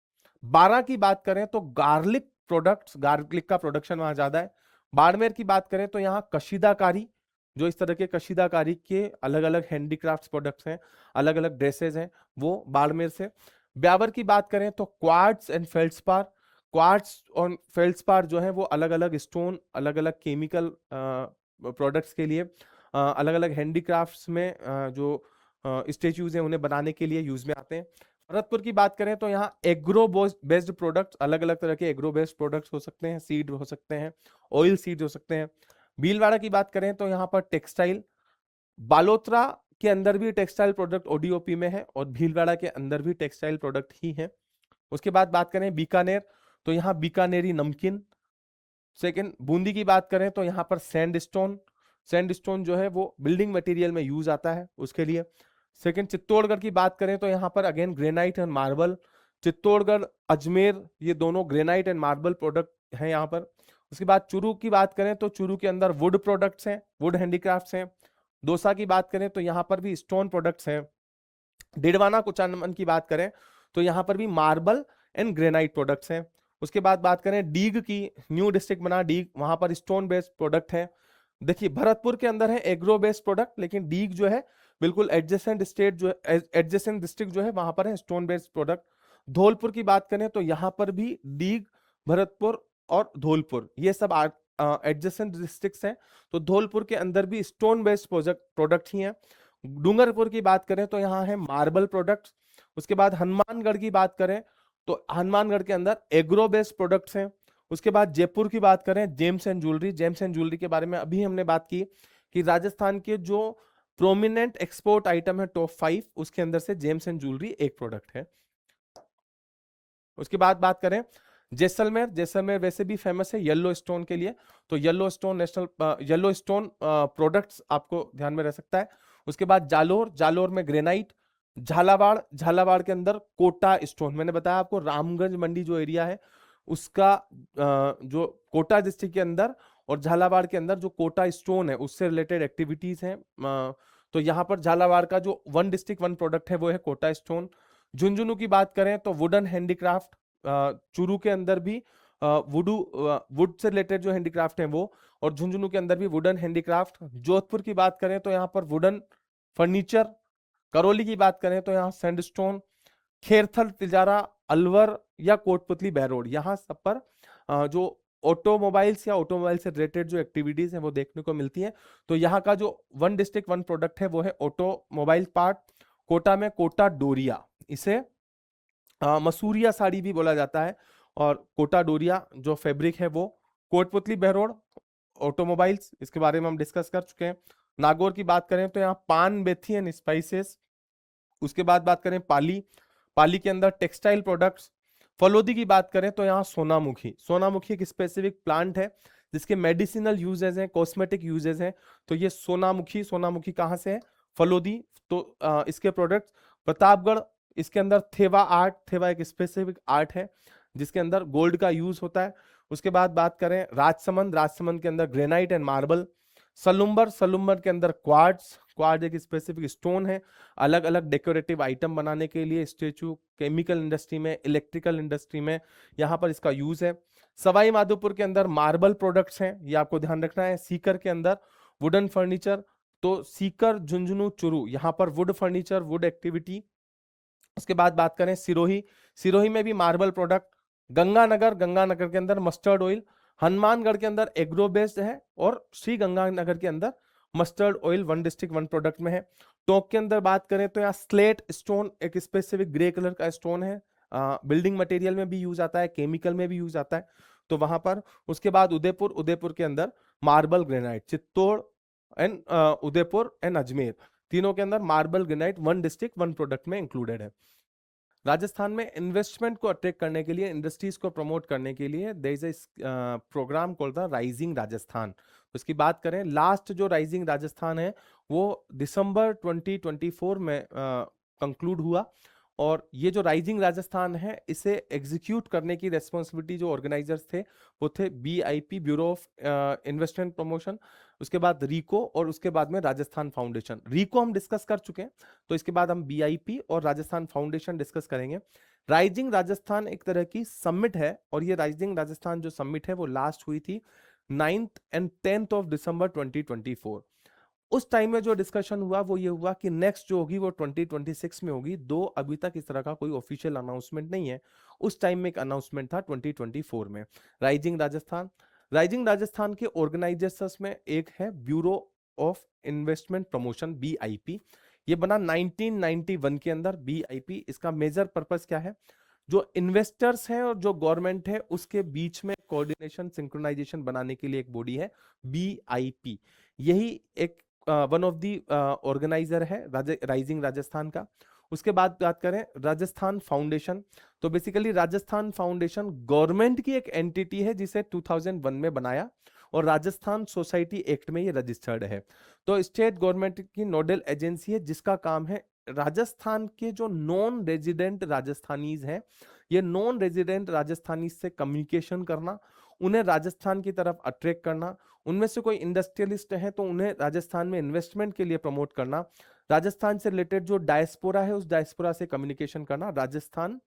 बारां की बात करें तो गार्लिक प्रोडक्ट्स, गार्लिक का प्रोडक्शन वहां ज्यादा है। बाड़मेर की बात करें तो यहाँ कशीदाकारी, जो इस तरह के कशीदाकारी के अलग अलग हैंडीक्राफ्ट्स प्रोडक्ट्स हैं, अलग अलग ड्रेसेस हैं, वो बाड़मेर से। ब्यावर की बात करें तो क्वार्ट्ज एंड फेल्ड्सपार, क्वार्ट्ज और फेल्ड्सपार जो है वो अलग अलग स्टोन, अलग अलग केमिकल प्रोडक्ट्स के लिए, अलग अलग हैंडीक्राफ्ट्स में जो स्टेच्यूज हैं उन्हें बनाने के लिए यूज में आते हैं। भरतपुर की बात करें तो यहाँ एग्रो बेस्ड प्रोडक्ट्स, अलग अलग तरह के एग्रो बेस्ड प्रोडक्ट्स हो सकते हैं, सीड हो सकते हैं, ऑयल सीड हो सकते हैं। भीलवाड़ा की बात करें तो यहाँ पर टेक्सटाइल। बालोतरा के अंदर भी टेक्सटाइल प्रोडक्ट ओडीओपी में है और भीलवाड़ा के अंदर भी टेक्सटाइल प्रोडक्ट ही है। उसके बाद बात करें बीकानेर, तो यहाँ बीकानेरी नमकीन। सेकंड, बूंदी की बात करें तो यहाँ पर सैंडस्टोन, सैंडस्टोन जो है वो बिल्डिंग मटेरियल में यूज आता है उसके लिए। सेकंड, चित्तौड़गढ़ की बात करें तो यहाँ पर again granite and marble. Chittorgarh, Ajmer, ये दोनों ग्रेनाइट एंड मार्बल प्रोडक्ट हैं यहाँ पर। उसके बाद चूरू की बात करें तो चूरू के अंदर वुड प्रोडक्ट्स हैं, वुड हैंडीक्राफ्ट्स हैं। दौसा की बात करें तो यहाँ पर भी स्टोन प्रोडक्ट्स हैं। डिडवाना कुचामन की बात करें तो यहाँ पर भी मार्बल एंड ग्रेनाइट प्रोडक्ट्स हैं। उसके बाद बात करें डीग की, न्यू डिस्ट्रिक्ट बना डीग, वहां पर स्टोन बेस्ड प्रोडक्ट है। देखिए भरतपुर के अंदर है एग्रो बेस्ड प्रोडक्ट, लेकिन डीग जो है बिल्कुल एडजेसेंट स्टेट जो है, एडजेसेंट डिस्ट्रिक्ट जो है वहां पर है स्टोन बेस्ड प्रोडक्ट। धौलपुर की बात करें तो यहाँ पर भी डीग, भरतपुर और धौलपुर ये सब एडजेसेंट डिस्ट्रिक्ट्स हैं, तो धौलपुर के अंदर भी स्टोन बेस्ड प्रोडक्ट ही है। डूंगरपुर की बात करें तो यहाँ है मार्बल प्रोडक्ट्स। उसके बाद हनुमानगढ़ की बात करें तो हनुमानगढ़ के अंदर एग्रो बेस्ड प्रोडक्ट्स हैं। उसके बाद जयपुर की बात करें, James and jewellery, James and jewellery के बारे में अभी हमने बात की कि राजस्थान के जो प्रोमिनेंट एक्सपोर्ट आइटम है टॉप 5, उसके अंदर से जेम्स एंड ज्वेलरी एक प्रोडक्ट है। उसके बाद बात करें जैसलमेर, जैसलमेर वैसे भी फेमस है येलो स्टोन के लिए, तो yellow stone national, yellow stone products आपको ध्यान में रह सकता है। उसके बाद जालोर, जालोर में ग्रेनाइट। झालावाड़, झालावाड़ के अंदर कोटा स्टोन, मैंने बताया आपको रामगंज मंडी जो एरिया है उसका जो कोटा डिस्ट्रिक्ट के अंदर और झालावाड़ के अंदर जो कोटा स्टोन है उससे रिलेटेड एक्टिविटीज हैं। तो यहाँ पर झालावाड़ का जो वन डिस्ट्रिक्ट वन प्रोडक्ट है वो है कोटा स्टोन। झुंझुनू की बात करें तो वुडन हैंडीक्राफ्ट, चूरू के अंदर भी वुड से रिलेटेड जो हैंडीक्राफ्ट है वो, और झुंझुनू के अंदर भी वुडन हैंडीक्राफ्ट। जोधपुर की बात करें तो यहाँ पर वुडन फर्नीचर। करौली की बात करें तो यहाँ सैंडस्टोन। खेरथल, तिजारा, अलवर या कोटपुतली बहरोड, यहाँ सब पर जो ऑटोमोबाइल्स या ऑटोमोबाइल से रिलेटेड जो एक्टिविटीज हैं वो देखने को मिलती हैं। तो यहाँ का जो वन डिस्ट्रिक्ट वन प्रोडक्ट है वो है ऑटोमोबाइल पार्ट। कोटा में कोटा डोरिया, इसे मसूरिया साड़ी भी बोला जाता है, और कोटा डोरिया जो फैब्रिक है वो। कोटपुतली बहरोड ऑटोमोबाइल्स, इसके बारे में हम डिस्कस कर चुके हैं। नागौर की बात करें तो यहाँ पान, बेथी एंड स्पाइसेस। उसके बाद बात करें पाली, पाली के अंदर टेक्सटाइल प्रोडक्ट्स। फलोदी की बात करें तो यहाँ सोनामुखी, सोनामुखी एक स्पेसिफिक प्लांट है जिसके मेडिसिनल यूजेस हैं, कॉस्मेटिक यूजेस हैं, तो ये सोनामुखी, सोनामुखी कहाँ से है? फलोदी। तो इसके प्रोडक्ट्स। प्रतापगढ़, इसके अंदर थेवा आर्ट, थेवा एक स्पेसिफिक आर्ट है जिसके अंदर गोल्ड का यूज होता है। उसके बाद बात करें राजसमंद, राजसमंद के अंदर granite and marble. Salumbar, Salumbar के अंदर क्वार्ट्ज, क्वार्ट्ज एक स्पेसिफिक स्टोन है, अलग अलग डेकोरेटिव आइटम बनाने के लिए, स्टेचू, केमिकल इंडस्ट्री में, इलेक्ट्रिकल इंडस्ट्री में यहाँ पर इसका यूज है। सवाई माधोपुर के अंदर मार्बल प्रोडक्ट्स हैं, ये आपको ध्यान रखना है। सीकर के अंदर वुडन फर्नीचर, तो सीकर, झुंझुनू, चुरू, यहाँ पर वुड फर्नीचर, वुड एक्टिविटी उसके बाद बात करें सिरोही, सिरोही में भी मार्बल प्रोडक्ट। गंगानगर, गंगानगर के अंदर मस्टर्ड ऑयल। हनुमानगढ़ के अंदर एग्रो बेस्ड है, और श्री गंगानगर के अंदर मस्टर्ड ऑयल 1 डिस्ट्रिक्ट 1 प्रोडक्ट में है। टोंक के अंदर बात करें तो यहाँ स्लेट स्टोन, एक स्पेसिफिक ग्रे कलर का स्टोन है, बिल्डिंग मटेरियल में भी यूज आता है, केमिकल में भी यूज आता है, तो वहां पर। उसके बाद उदयपुर, उदयपुर के अंदर marble granite. Chittor and Udaipur and Ajmer, तीनों के अंदर मार्बल ग्रेनाइट 1 डिस्ट्रिक्ट 1 प्रोडक्ट में इंक्लूडेड है। राजस्थान में इन्वेस्टमेंट को अट्रैक्ट करने के लिए, इंडस्ट्रीज को प्रमोट करने के लिए there is a program called the rising Rajasthan. उसकी बात करें, लास्ट जो राइजिंग राजस्थान है वो दिसंबर 2024 में कंक्लूड हुआ, और ये जो राइजिंग राजस्थान है इसे एग्जीक्यूट करने की रेस्पॉन्सिबिलिटी जो ऑर्गेनाइजर्स थे वो थे BIP, bureau of investment promotion, उसके बाद रीको, और उसके बाद में राजस्थान फाउंडेशन। रीको हम डिस्कस कर चुके हैं, तो इसके बाद हम BIP और राजस्थान फाउंडेशन डिस्कस करेंगे। राइजिंग राजस्थान एक तरह की समिट है, और ये राइजिंग राजस्थान जो समिट है वो लास्ट हुई थी 9th and 10th of December 2024। उस टाइम में जो डिस्कशन हुआ वो ये हुआ कि नेक्स्ट जो होगी वो 2026 में होगी। दो अभी तक इस तरह का कोई ऑफिशियल अनाउंसमेंट नहीं है, उस टाइम में एक अनाउंसमेंट था 2024 में। राइजिंग राजस्थान, राइजिंग राजस्थान के ऑर्गेनाइजर्स में एक है bureau of investment promotion, BIP। ये बना 1991 के अंदर। BIP, इसका मेजर पर्पस क्या है, जो इन्वेस्टर्स हैं और जो गवर्नमेंट है उसके बीच में कोऑर्डिनेशन, सिंक्रोनाइजेशन बनाने के लिए एक बॉडी है BIP। यही एक वन ऑफ दी ऑर्गेनाइजर है राइजिंग राजस्थान का। उसके बाद बात करें राजस्थान फाउंडेशन, तो बेसिकली राजस्थान फाउंडेशन गवर्नमेंट की एक एंटिटी है जिसे 2001 में बनाया, और राजस्थान सोसाइटी एक्ट में ये रजिस्टर्ड है। तो स्टेट गवर्नमेंट की नोडल एजेंसी है जिसका काम है राजस्थान के जो नॉन रेजिडेंट राजस्थानीज हैं, ये नॉन रेजिडेंट राजस्थानी से कम्युनिकेशन करना, उन्हें राजस्थान की तरफ अट्रैक्ट करना, उनमें से कोई इंडस्ट्रियलिस्ट हैं तो उन्हें राजस्थान में इन्वेस्टमेंट के लिए प्रमोट करना, राजस्थान से रिलेटेड जो डायस्पोरा है उस डायस्पोरा से कम्युनिकेशन करना। राजस्थान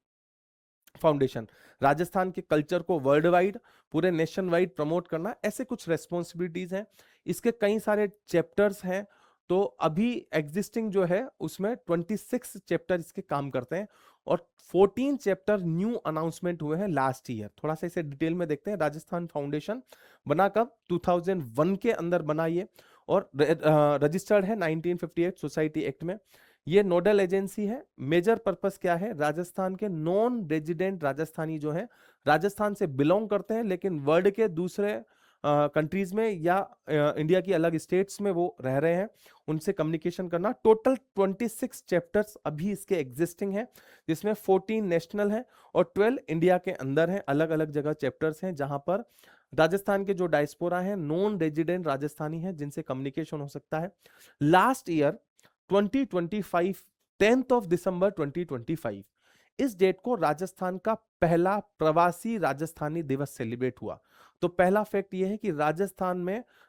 फाउंडेशन राजस्थान के कल्चर को वर्ल्ड वाइड, पूरे नेशन वाइड प्रमोट करना, ऐसे कुछ रेस्पॉन्सिबिलिटीज हैं। इसके कई सारे चैप्टर्स हैं, तो अभी एग्जिस्टिंग जो है उसमें 26 चैप्टर इसके काम करते हैं, और 14 चैप्टर न्यू अनाउंसमेंट हुए हैं लास्ट ईयर। थोड़ा सा इसे डिटेल में देखते हैं। राजस्थान फाउंडेशन बना कब, 2001 के अंदर बना ये, और रजिस्टर्ड है 1958 सोसाइटी एक्ट में। ये नोडल एजेंसी है। मेजर पर्पस क्या है, राजस्थान के नॉन रेजिडेंट राजस्थानी जो है, राजस्थान से बिलोंग करते हैं लेकिन वर्ल्ड के दूसरे कंट्रीज में या इंडिया की अलग स्टेट्स में वो रह रहे हैं, उनसे कम्युनिकेशन करना। टोटल 26 चैप्टर्स अभी इसके एग्जिस्टिंग हैं, जिसमें 14 नेशनल हैं और 12 इंडिया के अंदर हैं। अलग अलग जगह चैप्टर्स हैं जहां पर राजस्थान के जो डायस्पोरा हैं, नॉन रेजिडेंट राजस्थानी हैं, जिनसे कम्युनिकेशन हो सकता है। Last year 2025 10th of December 2025, इस डेट को राजस्थान का पहला प्रवासी राजस्थानी दिवस सेलिब्रेट हुआ। तो पहला फैक्ट यह है कि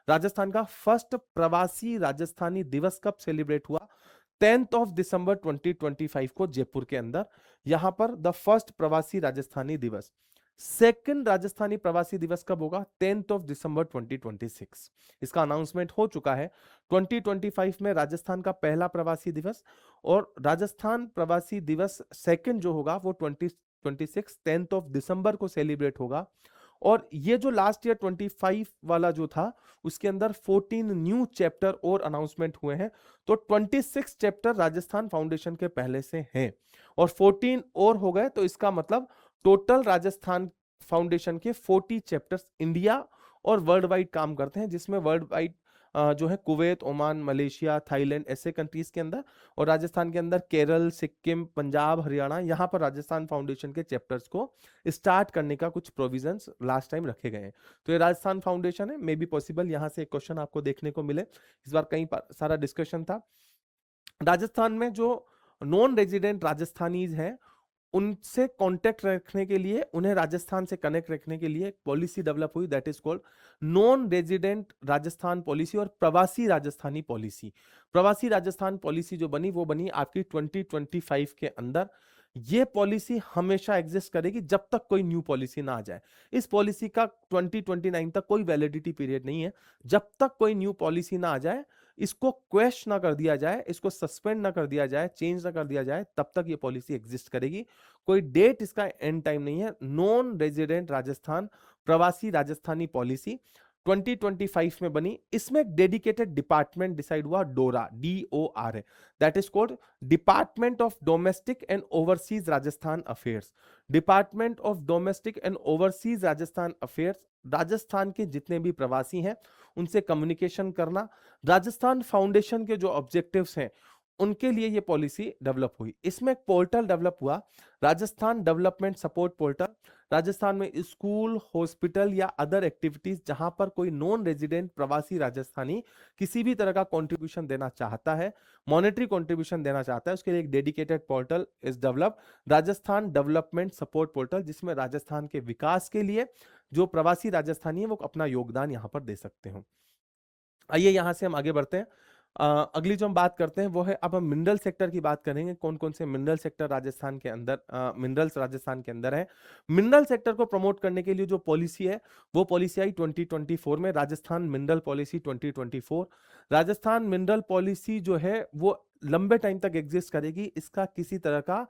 राजस्थान का फर्स्ट प्रवासी राजस्थानी दिवस कब सेलिब्रेट हुआ, 10th ऑफ दिसंबर 2025 को जयपुर के अंदर, यहां पर द फर्स्ट प्रवासी राजस्थानी दिवस। सेकंड राजस्थानी प्रवासी दिवस कब होगा, 10th ऑफ दिसंबर 2026। इसका अनाउंसमेंट हो चुका है। 2025 में राजस्थान का पहला प्रवासी दिवस, और राजस्थान प्रवासी दिवस सेकंड जो होगा वो 2026 10th ऑफ दिसंबर को सेलिब्रेट होगा। और ये जो लास्ट ईयर 25 वाला जो था उसके अंदर 14 न्यू चैप्टर और अनाउंसमेंट हुए हैं। तो 26 चैप्टर राजस्थान फाउंडेशन के पहले से हैं, और 14 और हो गए, तो इसका मतलब टोटल राजस्थान फाउंडेशन के 40 चैप्टर्स इंडिया और वर्ल्ड वाइड काम करते हैं, जिसमें वर्ल्ड वाइड जो है कुवैत, ओमान, मलेशिया, थाईलैंड, ऐसे कंट्रीज के अंदर, और राजस्थान के अंदर केरल, सिक्किम, पंजाब, हरियाणा, यहाँ पर राजस्थान फाउंडेशन के चैप्टर्स को स्टार्ट करने का कुछ प्रोविजंस लास्ट टाइम रखे गए हैं। तो ये राजस्थान फाउंडेशन है। मे बी पॉसिबल यहाँ से एक क्वेश्चन आपको देखने को मिले, इस बार कहीं सारा डिस्कशन था। राजस्थान में जो नॉन रेजिडेंट राजस्थानीज हैं उनसे कांटेक्ट रखने के लिए, उन्हें राजस्थान से कनेक्ट रखने के लिए एक पॉलिसी डेवलप हुई, that is called non resident Rajasthan policy और प्रवासी राजस्थानी पॉलिसी। प्रवासी राजस्थान पॉलिसी जो बनी वो बनी आपकी 2025 के अंदर। ये पॉलिसी हमेशा एग्जिस्ट करेगी जब तक कोई न्यू पॉलिसी ना आ जाए। इस पॉलिसी का 2029 तक कोई वैलिडिटी पीरियड नहीं है। जब तक कोई न्यू पॉलिसी ना आ जाए इसको क्वेश्चन ना कर दिया जाए, इसको सस्पेंड ना कर दिया जाए, चेंज ना कर दिया जाए, तब तक ये पॉलिसी एग्जिस्ट करेगी। कोई डेट इसका एंड टाइम नहीं है। नॉन रेजिडेंट राजस्थान, प्रवासी राजस्थानी पॉलिसी 2025 में बनी। इसमें एक डेडिकेटेड डिपार्टमेंट डिसाइड हुआ, डोरा, DOR है, that is called department of domestic and overseas Rajasthan affairs. Department of domestic and overseas Rajasthan affairs, Rajasthan के जितने भी प्रवासी हैं उनसे कम्युनिकेशन करना। राजस्थान फाउंडेशन के जो ऑब्जेक्टिव्स हैं उनके लिए ये पॉलिसी डेवलप हुई। इसमें एक पोर्टल डेवलप हुआ, Rajasthan development support portal. Rajasthan में स्कूल, हॉस्पिटल या अदर एक्टिविटीज जहां पर कोई नॉन रेजिडेंट प्रवासी राजस्थानी किसी भी तरह का कंट्रीब्यूशन देना चाहता है, मॉनेटरी कंट्रीब्यूशन देना चाहता है, उसके लिए एक dedicated portal is develop, Rajasthan development support portal, जिसमें राजस्थान के विकास के लिए जो प्रवासी राजस्थानी है वो अपना योगदान यहां पर दे सकते हो। आइए यहां से हम आगे बढ़ते हैं। अगली जो हम बात करते हैं वो है, अब हम मिनरल सेक्टर की बात करेंगे। कौन कौन से मिनरल सेक्टर राजस्थान के अंदर, मिनरल्स राजस्थान के अंदर है। मिनरल सेक्टर को प्रमोट करने के लिए जो पॉलिसी है वो पॉलिसी आई 2024 में, Rajasthan mineral policy 2024। Rajasthan mineral policy जो है वो लंबे टाइम तक एग्जिस्ट करेगी, इसका किसी तरह का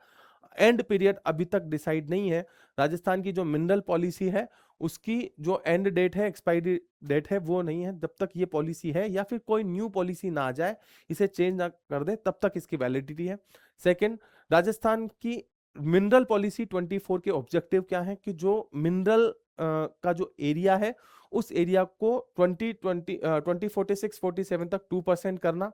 एंड पीरियड अभी तक डिसाइड नहीं है। राजस्थान की जो मिनरल पॉलिसी है उसकी जो एंड डेट है, एक्सपायरी डेट है, वो नहीं है। जब तक ये पॉलिसी है या फिर कोई न्यू पॉलिसी ना आ जाए, इसे चेंज ना कर दे, तब तक इसकी वैलिडिटी है। सेकंड, राजस्थान की मिनरल पॉलिसी 24 के ऑब्जेक्टिव क्या है कि जो मिनरल का जो एरिया है उस एरिया को 2047 तक 2% करना।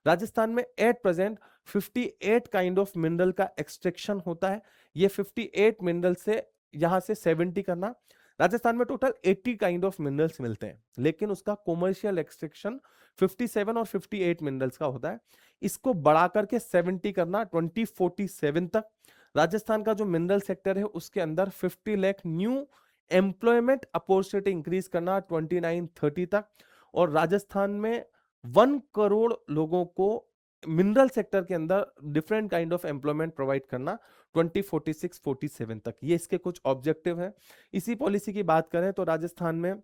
राजस्थान में at present 58 kind of mineral का एक्सट्रैक्शन होता है, ये 58 मिनरल से यहां से 70 करना। राजस्थान में टोटल 80 काइंड ऑफ मिनरल्स मिलते हैं, लेकिन उसका कॉमर्शियल एक्सट्रैक्शन 57 और 58 मिनरल्स का होता है। इसको बढ़ा करके 70 करना 2047 तक। राजस्थान का जो मिनरल सेक्टर है उसके अंदर 50 lakh new employment opportunity increase करना 2930 तक। और राजस्थान में 1 करोड़ लोगों को मिनरल सेक्टर के अंदर different kind of employment provide करना 2046-47 तक। ये इसके कुछ ऑब्जेक्टिव हैं। इसी पॉलिसी की बात करें तो राजस्थान में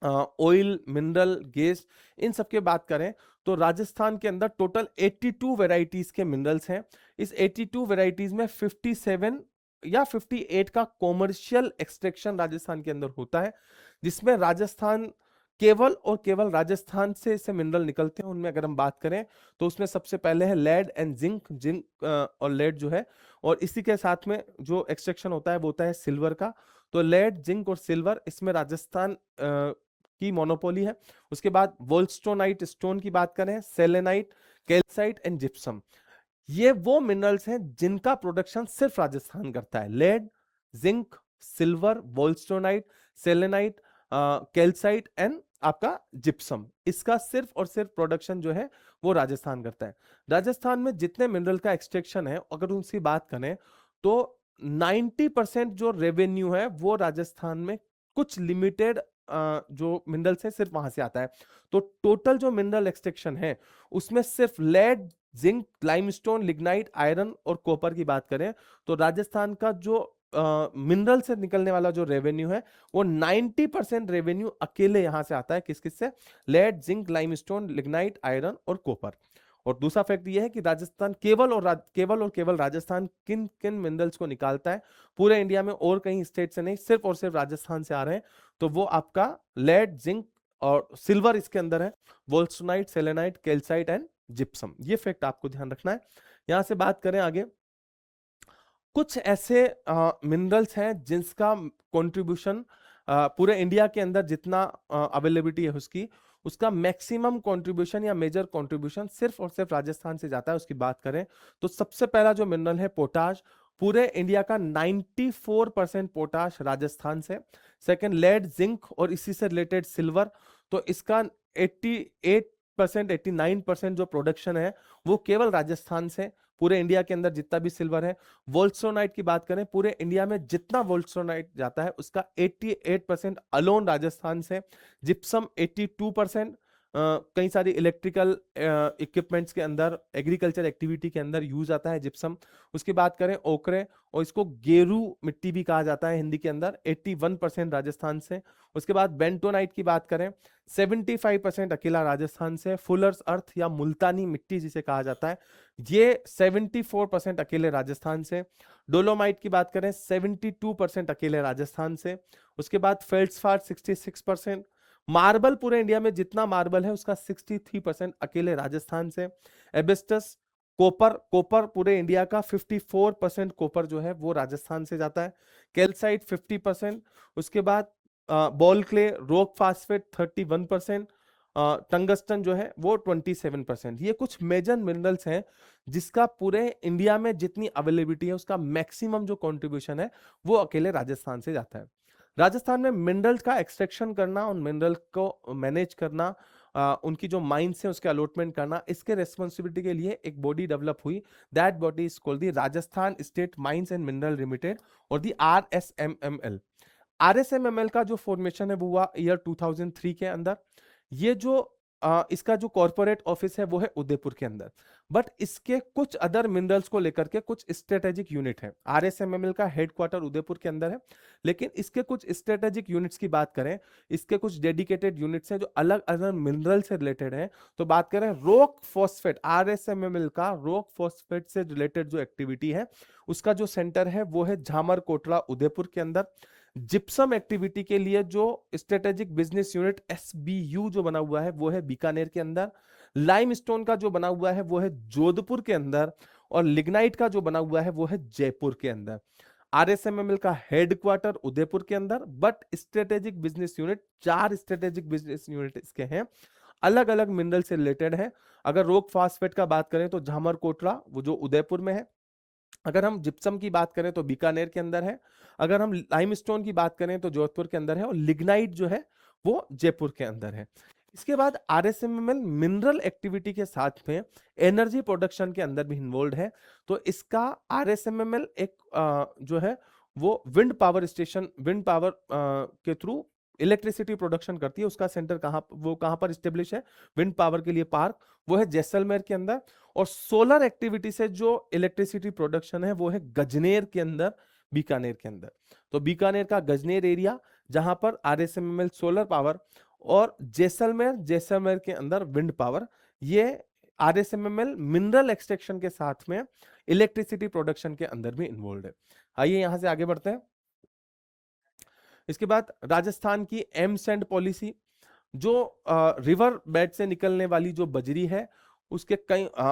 ऑयल, मिनरल, गैस, इन सब की बात करें तो राजस्थान के अंदर टोटल 82 वेराइटीज के मिनरल्स हैं। इस 82 वेराइटीज में 57 या 58 का कॉमर्शियल एक्सट्रैक्शन राजस्थान के अंदर होता है, जिसमें राजस्थान केवल और केवल राजस्थान से मिनरल निकलते हैं। उनमें अगर हम बात करें तो उसमें सबसे पहले है लेड एंड जिंक। जिंक और लेड जो है, और इसी के साथ में जो एक्सट्रैक्शन होता है वो होता है सिल्वर का। तो लेड, जिंक और सिल्वर, इसमें राजस्थान की मोनोपोली है। उसके बाद वोल्स्टोनाइट स्टोन की बात करें, सेलेनाइट, कैल्साइट एंड जिप्सम, ये वो मिनरल्स हैं जिनका प्रोडक्शन सिर्फ राजस्थान करता है। Lead, zinc, silver, wollastonite, selenite, calcite and आपका जिप्सम, इसका सिर्फ और सिर्फ प्रोडक्शन जो है वो राजस्थान करता है। राजस्थान में जितने मिनरल का एक्सट्रैक्शन है, अगर उनकी बात करें तो 90% जो रेवेन्यू है वो राजस्थान में कुछ लिमिटेड जो मिनरल्स है सिर्फ वहां से आता है। तो टोटल जो मिनरल एक्सट्रैक्शन है उसमें सिर्फ lead, zinc, limestone, lignite, iron और कॉपर की बात करें तो राजस्थान का जो मिनरल से निकलने वाला जो रेवेन्यू है वो 90% रेवेन्यू अकेले यहां से आता है। किस किस से? Lead, zinc, limestone, lignite, iron और कॉपर। और दूसरा फैक्ट ये है कि राजस्थान केवल और केवल राजस्थान किन किन मिनरल्स को निकालता है, पूरे इंडिया में और कहीं स्टेट से नहीं, सिर्फ और सिर्फ राजस्थान से आ रहे हैं। तो वो आपका लेड, जिंक और सिल्वर इसके अंदर है, वोल्स्टोनाइट, सेलेनाइट, कैल्साइट एंड जिप्सम। ये फैक्ट आपको ध्यान रखना है। यहां से बात करें आगे, कुछ ऐसे मिनरल्स हैं जिसका कंट्रीब्यूशन पूरे इंडिया के अंदर जितना अवेलेबिलिटी है उसका मैक्सिमम कंट्रीब्यूशन या मेजर कंट्रीब्यूशन सिर्फ और सिर्फ राजस्थान से जाता है। उसकी बात करें तो सबसे पहला जो मिनरल है पोटाश, पूरे इंडिया का 94% पोटाश राजस्थान से। सेकंड लेड, जिंक और इसी से रिलेटेड सिल्वर, तो इसका 88%, 89% जो प्रोडक्शन है वो केवल राजस्थान से, पूरे इंडिया के अंदर जितना भी सिल्वर है। वोल्स्टोनाइट की बात करें, पूरे इंडिया में जितना वोल्स्टोनाइट जाता है उसका 88% अलोन राजस्थान से। जिप्सम 82%, कई सारी इलेक्ट्रिकल इक्विपमेंट्स के अंदर, एग्रीकल्चर एक्टिविटी के अंदर यूज आता है जिप्सम। उसकी बात करें ओकरे, और इसको गेरू मिट्टी भी कहा जाता है हिंदी के अंदर, 81% राजस्थान से। उसके बाद बेंटोनाइट की बात करें, 75% अकेला राजस्थान से। फुलर्स अर्थ या मुल्तानी मिट्टी जिसे कहा जाता है, ये 74% अकेले राजस्थान से। डोलोमाइट की बात करें, 72% अकेले राजस्थान से। उसके बाद फेल्ड्सपार 66%। मार्बल, पूरे इंडिया में जितना मार्बल है उसका 63% अकेले राजस्थान से। एबेस्टस, कोपर, कोपर पूरे इंडिया का 54% कोपर जो है वो राजस्थान से जाता है। कैल्साइट 50%। उसके बाद ball clay, rock phosphate 31%, tungsten जो है वो 27%। ये कुछ मेजर मिनरल्स हैं जिसका पूरे इंडिया में जितनी अवेलेबिलिटी है उसका मैक्सिमम जो कंट्रीब्यूशन है वो अकेले राजस्थान से जाता है। राजस्थान में मिनरल्स का एक्सट्रैक्शन करना, उन मिनरल को मैनेज करना, उनकी जो माइंस है उसके अलॉटमेंट करना, इसके रेस्पॉन्सिबिलिटी के लिए एक बॉडी डेवलप हुई। That body is called the Rajasthan state mines and mineral limited, और दी RSMML। RSMML का जो फॉर्मेशन है वो हुआ ईयर 2003 के अंदर। ये जो इसका जो कॉर्पोरेट ऑफिस है वो है उदयपुर के अंदर, बट इसके कुछ अदर मिनरल्स को लेकर के कुछ स्ट्रेटेजिक यूनिट है। RSMML का हेडक्वार्टर उदयपुर के अंदर है, लेकिन इसके कुछ स्ट्रेटेजिक यूनिट्स की बात करें, इसके कुछ डेडिकेटेड यूनिट्स हैं जो अलग अलग मिनरल से रिलेटेड हैं। तो बात करें रॉक फॉस्फेट, RSMML का रॉक फॉस्फेट से रिलेटेड जो एक्टिविटी है उसका जो सेंटर है वो है झामर कोटला उदयपुर के अंदर। जिप्सम एक्टिविटी के लिए जो स्ट्रेटेजिक बिजनेस यूनिट SBU जो बना हुआ है वो है बीकानेर के अंदर। लाइमस्टोन का जो बना हुआ है वो है जोधपुर के अंदर, और लिग्नाइट का जो बना हुआ है वो है जयपुर के अंदर। RSMML का हेडक्वार्टर उदयपुर के अंदर, but strategic business unit, 4 strategic business unit इसके हैं, अलग अलग मिनरल से रिलेटेड है। अगर रॉक फास्फेट का बात करें तो झामर कोटला वो जो उदयपुर में है। अगर हम जिप्सम की बात करें तो बीकानेर के अंदर है। अगर हम लाइमस्टोन की बात करें तो जोधपुर के अंदर है, और लिग्नाइट जो है वो जयपुर के अंदर है। इसके बाद RSMML मिनरल एक्टिविटी के साथ में एनर्जी प्रोडक्शन के अंदर भी इन्वॉल्व है। तो इसका RSMML एक जो है वो wind power station, wind power के थ्रू इलेक्ट्रिसिटी प्रोडक्शन करती है। उसका सेंटर कहां पर स्टेब्लिश है, विंड पावर के लिए पार्क, वो है जैसलमेर के अंदर। और सोलर एक्टिविटी से जो इलेक्ट्रिसिटी प्रोडक्शन है वो है गजनेर के अंदर, बीकानेर के अंदर। तो बीकानेर का गजनेर एरिया जहां पर RSMML सोलर पावर, और जैसलमेर, जैसलमेर के अंदर विंड पावर, ये RSMML मिनरल एक्सट्रैक्शन के साथ में इलेक्ट्रिसिटी प्रोडक्शन के अंदर भी इन्वॉल्व है। आइए यहां से आगे बढ़ते हैं। इसके बाद राजस्थान की एमसेंड पॉलिसी, जो रिवर बेड से निकलने वाली जो बजरी है उसके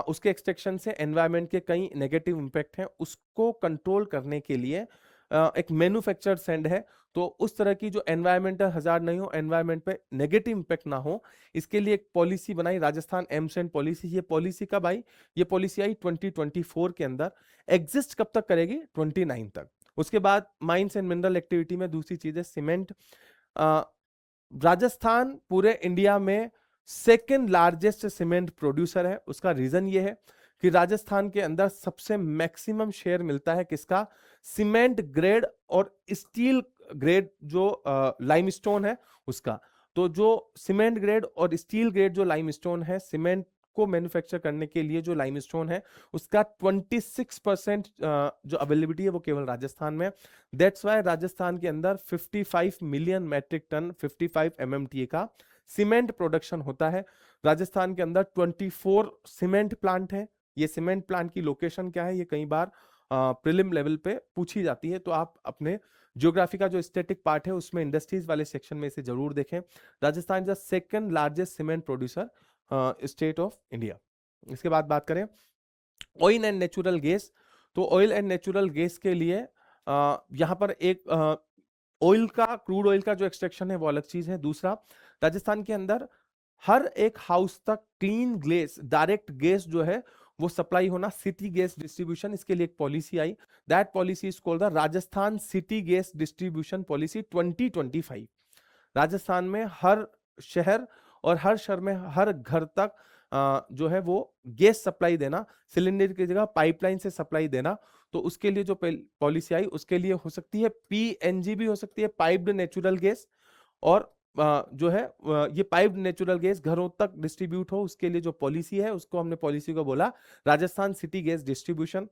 उसके एक्सट्रैक्शन से एनवायरनमेंट के कई नेगेटिव इंपैक्ट हैं, उसको कंट्रोल करने के लिए एक मैन्युफैक्चर्ड सैंड है। तो उस तरह की जो एनवायरमेंटल हजार्ड नहीं हो, एनवायरनमेंट पे नेगेटिव इंपैक्ट ना हो, इसके लिए एक पॉलिसी बनाई, राजस्थान एमसेंड पॉलिसी। ये पॉलिसी कब आई? ये पॉलिसी आई 2024 के अंदर। एग्जिस्ट कब तक करेगी? 29 तक। उसके बाद माइंस एंड मिनरल एक्टिविटी में दूसरी चीज है सीमेंट। राजस्थान पूरे इंडिया में सेकेंड लार्जेस्ट सीमेंट प्रोड्यूसर है। उसका रीजन ये है कि राजस्थान के अंदर सबसे मैक्सिमम शेयर मिलता है किसका? सीमेंट ग्रेड और स्टील ग्रेड जो लाइमस्टोन है उसका। तो जो सीमेंट ग्रेड और स्टील ग्रेड जो लाइमस्टोन है, सीमेंट को मैन्युफैक्चर करने के लिए जो लाइमस्टोन है उसका 26% जो अवेलेबिलिटी है वो केवल राजस्थान में। दैट्स वाई राजस्थान के अंदर 55 मिलियन मैट्रिक टन 55 MMTA का सीमेंट प्रोडक्शन होता है। राजस्थान के अंदर 24 सीमेंट प्लांट है। ये सीमेंट प्लांट की लोकेशन क्या है ये कई बार प्रीलिम लेवल पे पूछी जाती है, तो आप अपने ज्योग्राफी का जो स्टैटिक पार्ट है उसमें इंडस्ट्रीज वाले सेक्शन में इसे जरूर देखें। Rajasthan is the second largest cement producer state of India. इसके बाद बात करें ऑयल एंड नेचुरल गैस, तो ऑयल एंड नेचुरल गैस के लिए यहां पर एक ऑयल का, क्रूड ऑयल का जो एक्सट्रैक्शन है वो अलग चीज है। दूसरा, राजस्थान के अंदर हर एक हाउस तक क्लीन गैस, डायरेक्ट गैस जो है वो सप्लाई होना, सिटी गैस डिस्ट्रीब्यूशन, इसके लिए एक policy I. That policy is called the Rajasthan city gas distribution policy 2025। Rajasthan में हर शहर और हर शहर में हर घर तक जो है वो गैस सप्लाई देना, सिलेंडर की जगह पाइपलाइन से सप्लाई देना। तो उसके लिए जो पॉलिसी आई उसके लिए हो सकती है PNG भी हो सकती है, पाइप्ड नेचुरल गैस, और जो है ये पाइप्ड नेचुरल गैस घरों तक डिस्ट्रीब्यूट हो, उसके लिए जो पॉलिसी है उसको हमने पॉलिसी को बोला राजस्थान सिटी गैस डिस्ट्रीब्यूशन।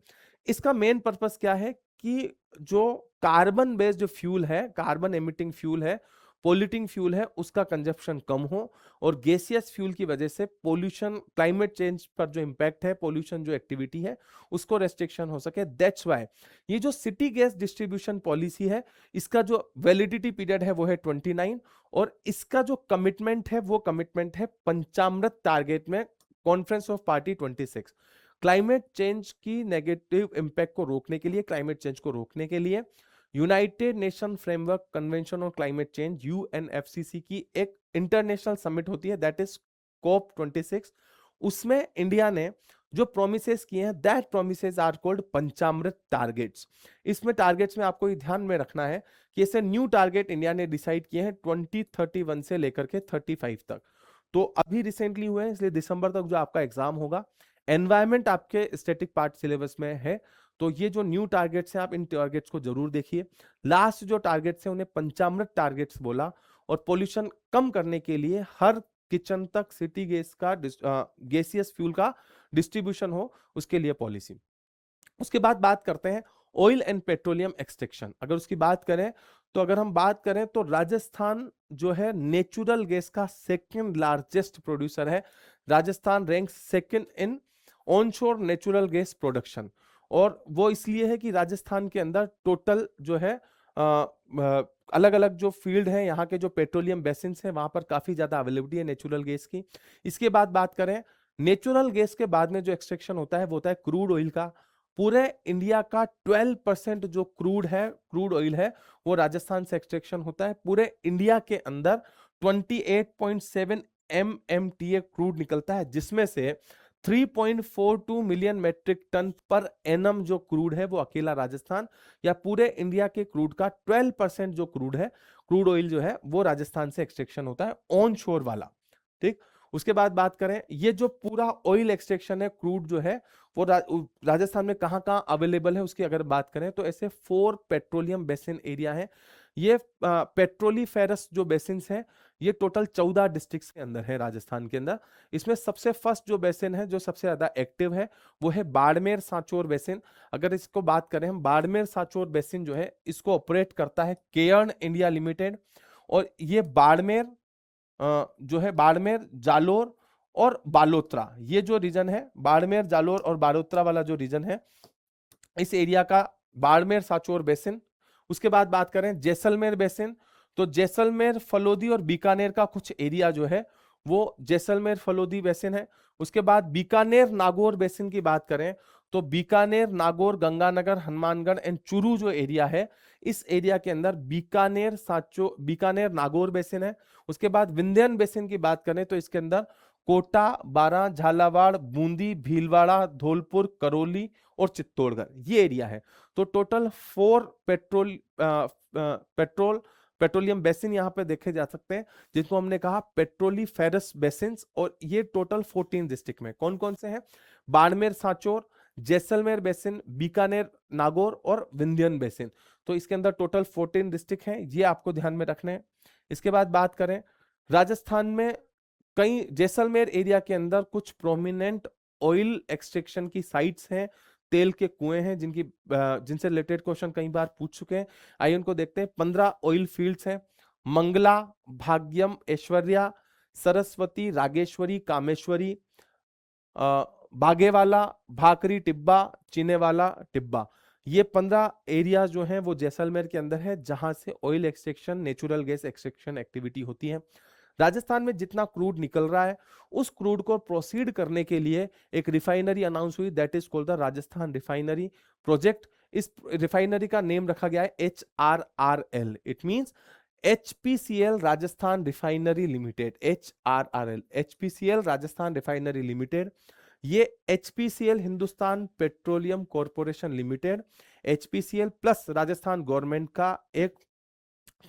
इसका मेन पर्पस क्या है कि जो कार्बन बेस्ड फ्यूल है, कार्बन एमिटिंग फ्यूल है, पोल्यूटिंग फ्यूल है, उसका कंजप्शन कम हो और गैसियस फ्यूल की वजह से पोल्यूशन, क्लाइमेट चेंज पर जो इंपैक्ट है, पोल्यूशन जो एक्टिविटी है, उसको रेस्ट्रिक्शन हो सके। दैट्स वाई ये जो सिटी गैस डिस्ट्रीब्यूशन पॉलिसी है, इसका जो वैलिडिटी पीरियड है वो है 29 और इसका जो कमिटमेंट है वो कमिटमेंट है पंचामृत टारगेट में, conference of party 26। Climate change की नेगेटिव इंपैक्ट को रोकने के लिए, क्लाइमेट चेंज को रोकने के लिए United nation framework convention on climate change UNFCCC की एक इंटरनेशनल समिट होती है, दैट इज COP 26। उसमें इंडिया ने जो प्रोमिसेस किए हैं, that promises are called Panchamrit targets. इसमें टारगेट्स में आपको ये ध्यान में रखना है कि ऐसे न्यू टारगेट इंडिया ने डिसाइड किए हैं 2031 से लेकर के 35 तक। तो अभी रिसेंटली हुए हैं, इसलिए दिसंबर तक जो आपका एग्जाम होगा, एनवायरमेंट आपके स्टैटिक पार्ट सिलेबस में है। तो ये जो न्यू टारगेट्स हैं, आप इन टारगेट्स को जरूर देखिए। लास्ट जो टारगेट्स हैं उन्हें पंचामृत टारगेट्स बोला, और पोल्यूशन कम करने के लिए हर किचन तक सिटी गैस का गैसियस फ्यूल का डिस्ट्रीब्यूशन हो, उसके लिए पॉलिसी। उसके बाद बात करते हैं ऑयल एंड पेट्रोलियम एक्सट्रैक्शन। अगर उसकी बात करें तो अगर हम बात करें तो राजस्थान जो है नेचुरल गैस का सेकंड लार्जेस्ट प्रोड्यूसर है। Rajasthan rank second in onshore natural gas production, और वो इसलिए है कि राजस्थान के अंदर टोटल जो है अलग अलग जो फील्ड है, यहाँ के जो पेट्रोलियम बेसिन्स हैं वहां पर काफी ज्यादा अवेलेबिलिटी है नेचुरल गैस की। इसके बाद बात करें नेचुरल गैस के बाद में जो एक्सट्रैक्शन होता है वो होता है क्रूड ऑयल का। पूरे इंडिया का 12% जो क्रूड है, क्रूड ऑयल है, वो राजस्थान से एक्सट्रैक्शन होता है। पूरे इंडिया के अंदर 28.7 MMTA क्रूड निकलता है, जिसमें से 3.42 million metric ton per annum जो क्रूड है वो अकेला राजस्थान, या पूरे इंडिया के क्रूड का 12% जो क्रूड है, क्रूड ऑयल जो है वो राजस्थान से एक्सट्रैक्शन होता है, ऑन शोर वाला। ठीक। उसके बाद बात करें ये जो पूरा ऑयल एक्सट्रैक्शन है, क्रूड जो है वो राजस्थान में कहां कहां अवेलेबल है उसकी अगर बात करें तो ऐसे 4 पेट्रोलियम बेसिन एरिया है। ये पेट्रोलीफेरस जो बेसिन्स हैं, ये टोटल 14 डिस्ट्रिक्ट्स के अंदर है राजस्थान के अंदर। इसमें सबसे फर्स्ट जो बेसिन है जो सबसे ज्यादा एक्टिव है वो है बाड़मेर सांचौर बेसिन। अगर इसको बात करें हम, बाड़मेर सांचौर बेसिन जो है इसको ऑपरेट करता है केयर्न इंडिया लिमिटेड, और ये बाड़मेर जो है बाड़मेर, जालोर और बालोतरा, ये जो रीजन है बाड़मेर, जालोर और बालोतरा वाला जो रीजन है, इस एरिया का बाड़मेर सांचौर बेसिन। उसके बाद बात करें जैसलमेर बेसिन, तो जैसलमेर, फलोदी और बीकानेर का कुछ एरिया जो है वो जैसलमेर फलोदी बेसिन है। उसके बाद बीकानेर नागौर बेसिन की बात करें तो बीकानेर, नागौर, गंगानगर, हनुमानगढ़ एंड चूरू जो एरिया है, इस एरिया के अंदर बीकानेर बीकानेर नागौर बेसिन है। उसके बाद विंध्यन बेसिन की बात करें तो इसके अंदर कोटा, बारां, झालावाड़, बूंदी, भीलवाड़ा, धौलपुर, करौली और चित्तौड़गढ़ ये एरिया है। तो टोटल 4 पेट्रोलियम बेसिन यहाँ पे देखे जा सकते हैं, जिसको हमने कहा पेट्रोलीफेरस बेसिन्स, और ये टोटल 14 डिस्ट्रिक्ट में कौन कौन से हैं? बाड़मेर सांचौर, जैसलमेर बेसिन, बीकानेर नागौर और विंध्यन बेसिन। तो इसके अंदर टोटल 14 डिस्ट्रिक्ट हैं, ये आपको ध्यान में रखने हैं। इसके बाद बात करें राजस्थान में कई जैसलमेर एरिया के अंदर कुछ प्रोमिनेंट ऑयल एक्सट्रैक्शन की साइट्स हैं, तेल के कुएं हैं, जिनसे रिलेटेड क्वेश्चन कई बार पूछ चुके हैं। आइए उनको देखते हैं। 15 ऑयल फील्ड्स हैं, मंगला, भाग्यम, ऐश्वर्या, सरस्वती, रागेश्वरी, कामेश्वरी, बागेवाला, भाकरी टिब्बा, चिनेवाला टिब्बा, ये 15 एरिया जो हैं वो जैसलमेर के अंदर है, जहां से oil extraction, natural gas extraction activity होती है। राजस्थान में जितना क्रूड निकल रहा है उस क्रूड को प्रोसीड करने के लिए एक रिफाइनरी अनाउंस हुई, that is called the Rajasthan refinery project. इस रिफाइनरी का नेम रखा गया है HRRL, it means HPCL Rajasthan refinery limited, HRRL, HPCL Rajasthan refinery limited. ये HPCL Hindustan petroleum corporation limited, HPCL plus Rajasthan government का एक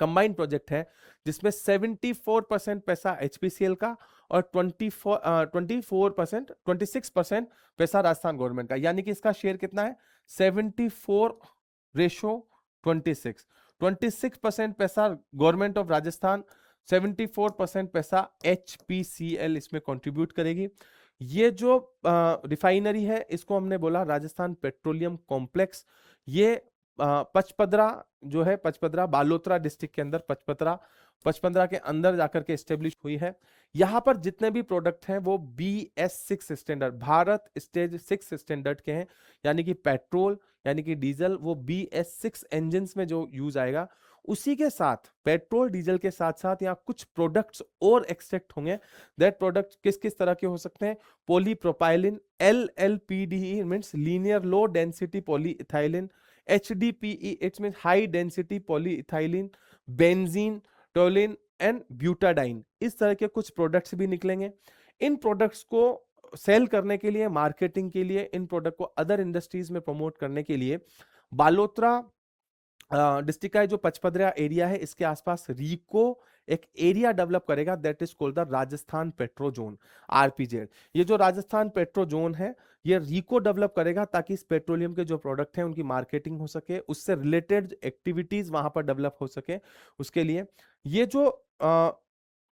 कंबाइंड प्रोजेक्ट है, जिसमें 74% पैसा HPCL का और 26% पैसा राजस्थान गवर्नमेंट का, यानी कि इसका शेयर कितना है? 74:26। 26% पैसा गवर्नमेंट ऑफ राजस्थान, 74% पैसा HPCL इसमें कंट्रीब्यूट करेगी। ये जो रिफाइनरी है इसको हमने बोला राजस्थान पेट्रोलियम कॉम्प्लेक्स। ये पचपदरा जो है, पचपदरा बालोतरा डिस्ट्रिक्ट के अंदर पचपदरा के अंदर जाकर के स्टेब्लिश हुई है। यहाँ पर जितने भी प्रोडक्ट हैं वो BS6 standard, Bharat stage 6 standard के हैं, यानी कि पेट्रोल यानी कि डीजल वो BS6 इंजन में जो यूज आएगा। उसी के साथ पेट्रोल डीजल के साथ साथ यहाँ कुछ प्रोडक्ट्स और एक्सट्रैक्ट होंगे। दैट प्रोडक्ट किस किस तरह के हो सकते हैं? Polypropylene, LLPDE means linear low density polyethylene, HDPE it's mean high density polyethylene, benzene, toluene and butadiene, इस तरह के कुछ प्रोडक्ट्स भी निकलेंगे। इन प्रोडक्ट्स को सेल करने के लिए, मार्केटिंग के लिए, इन प्रोडक्ट को अदर इंडस्ट्रीज में प्रमोट करने के लिए बालोतरा डिस्ट्रिक्ट का जो पचपदरा एरिया है इसके आसपास रीको एक एरिया डेवलप करेगा, that is called the Rajasthan petro zone, RPZ। ये जो राजस्थान पेट्रो जोन है ये रीको डेवलप करेगा ताकि इस पेट्रोलियम के जो प्रोडक्ट हैं उनकी मार्केटिंग हो सके, उससे रिलेटेड एक्टिविटीज वहां पर डेवलप हो सके। उसके लिए ये जो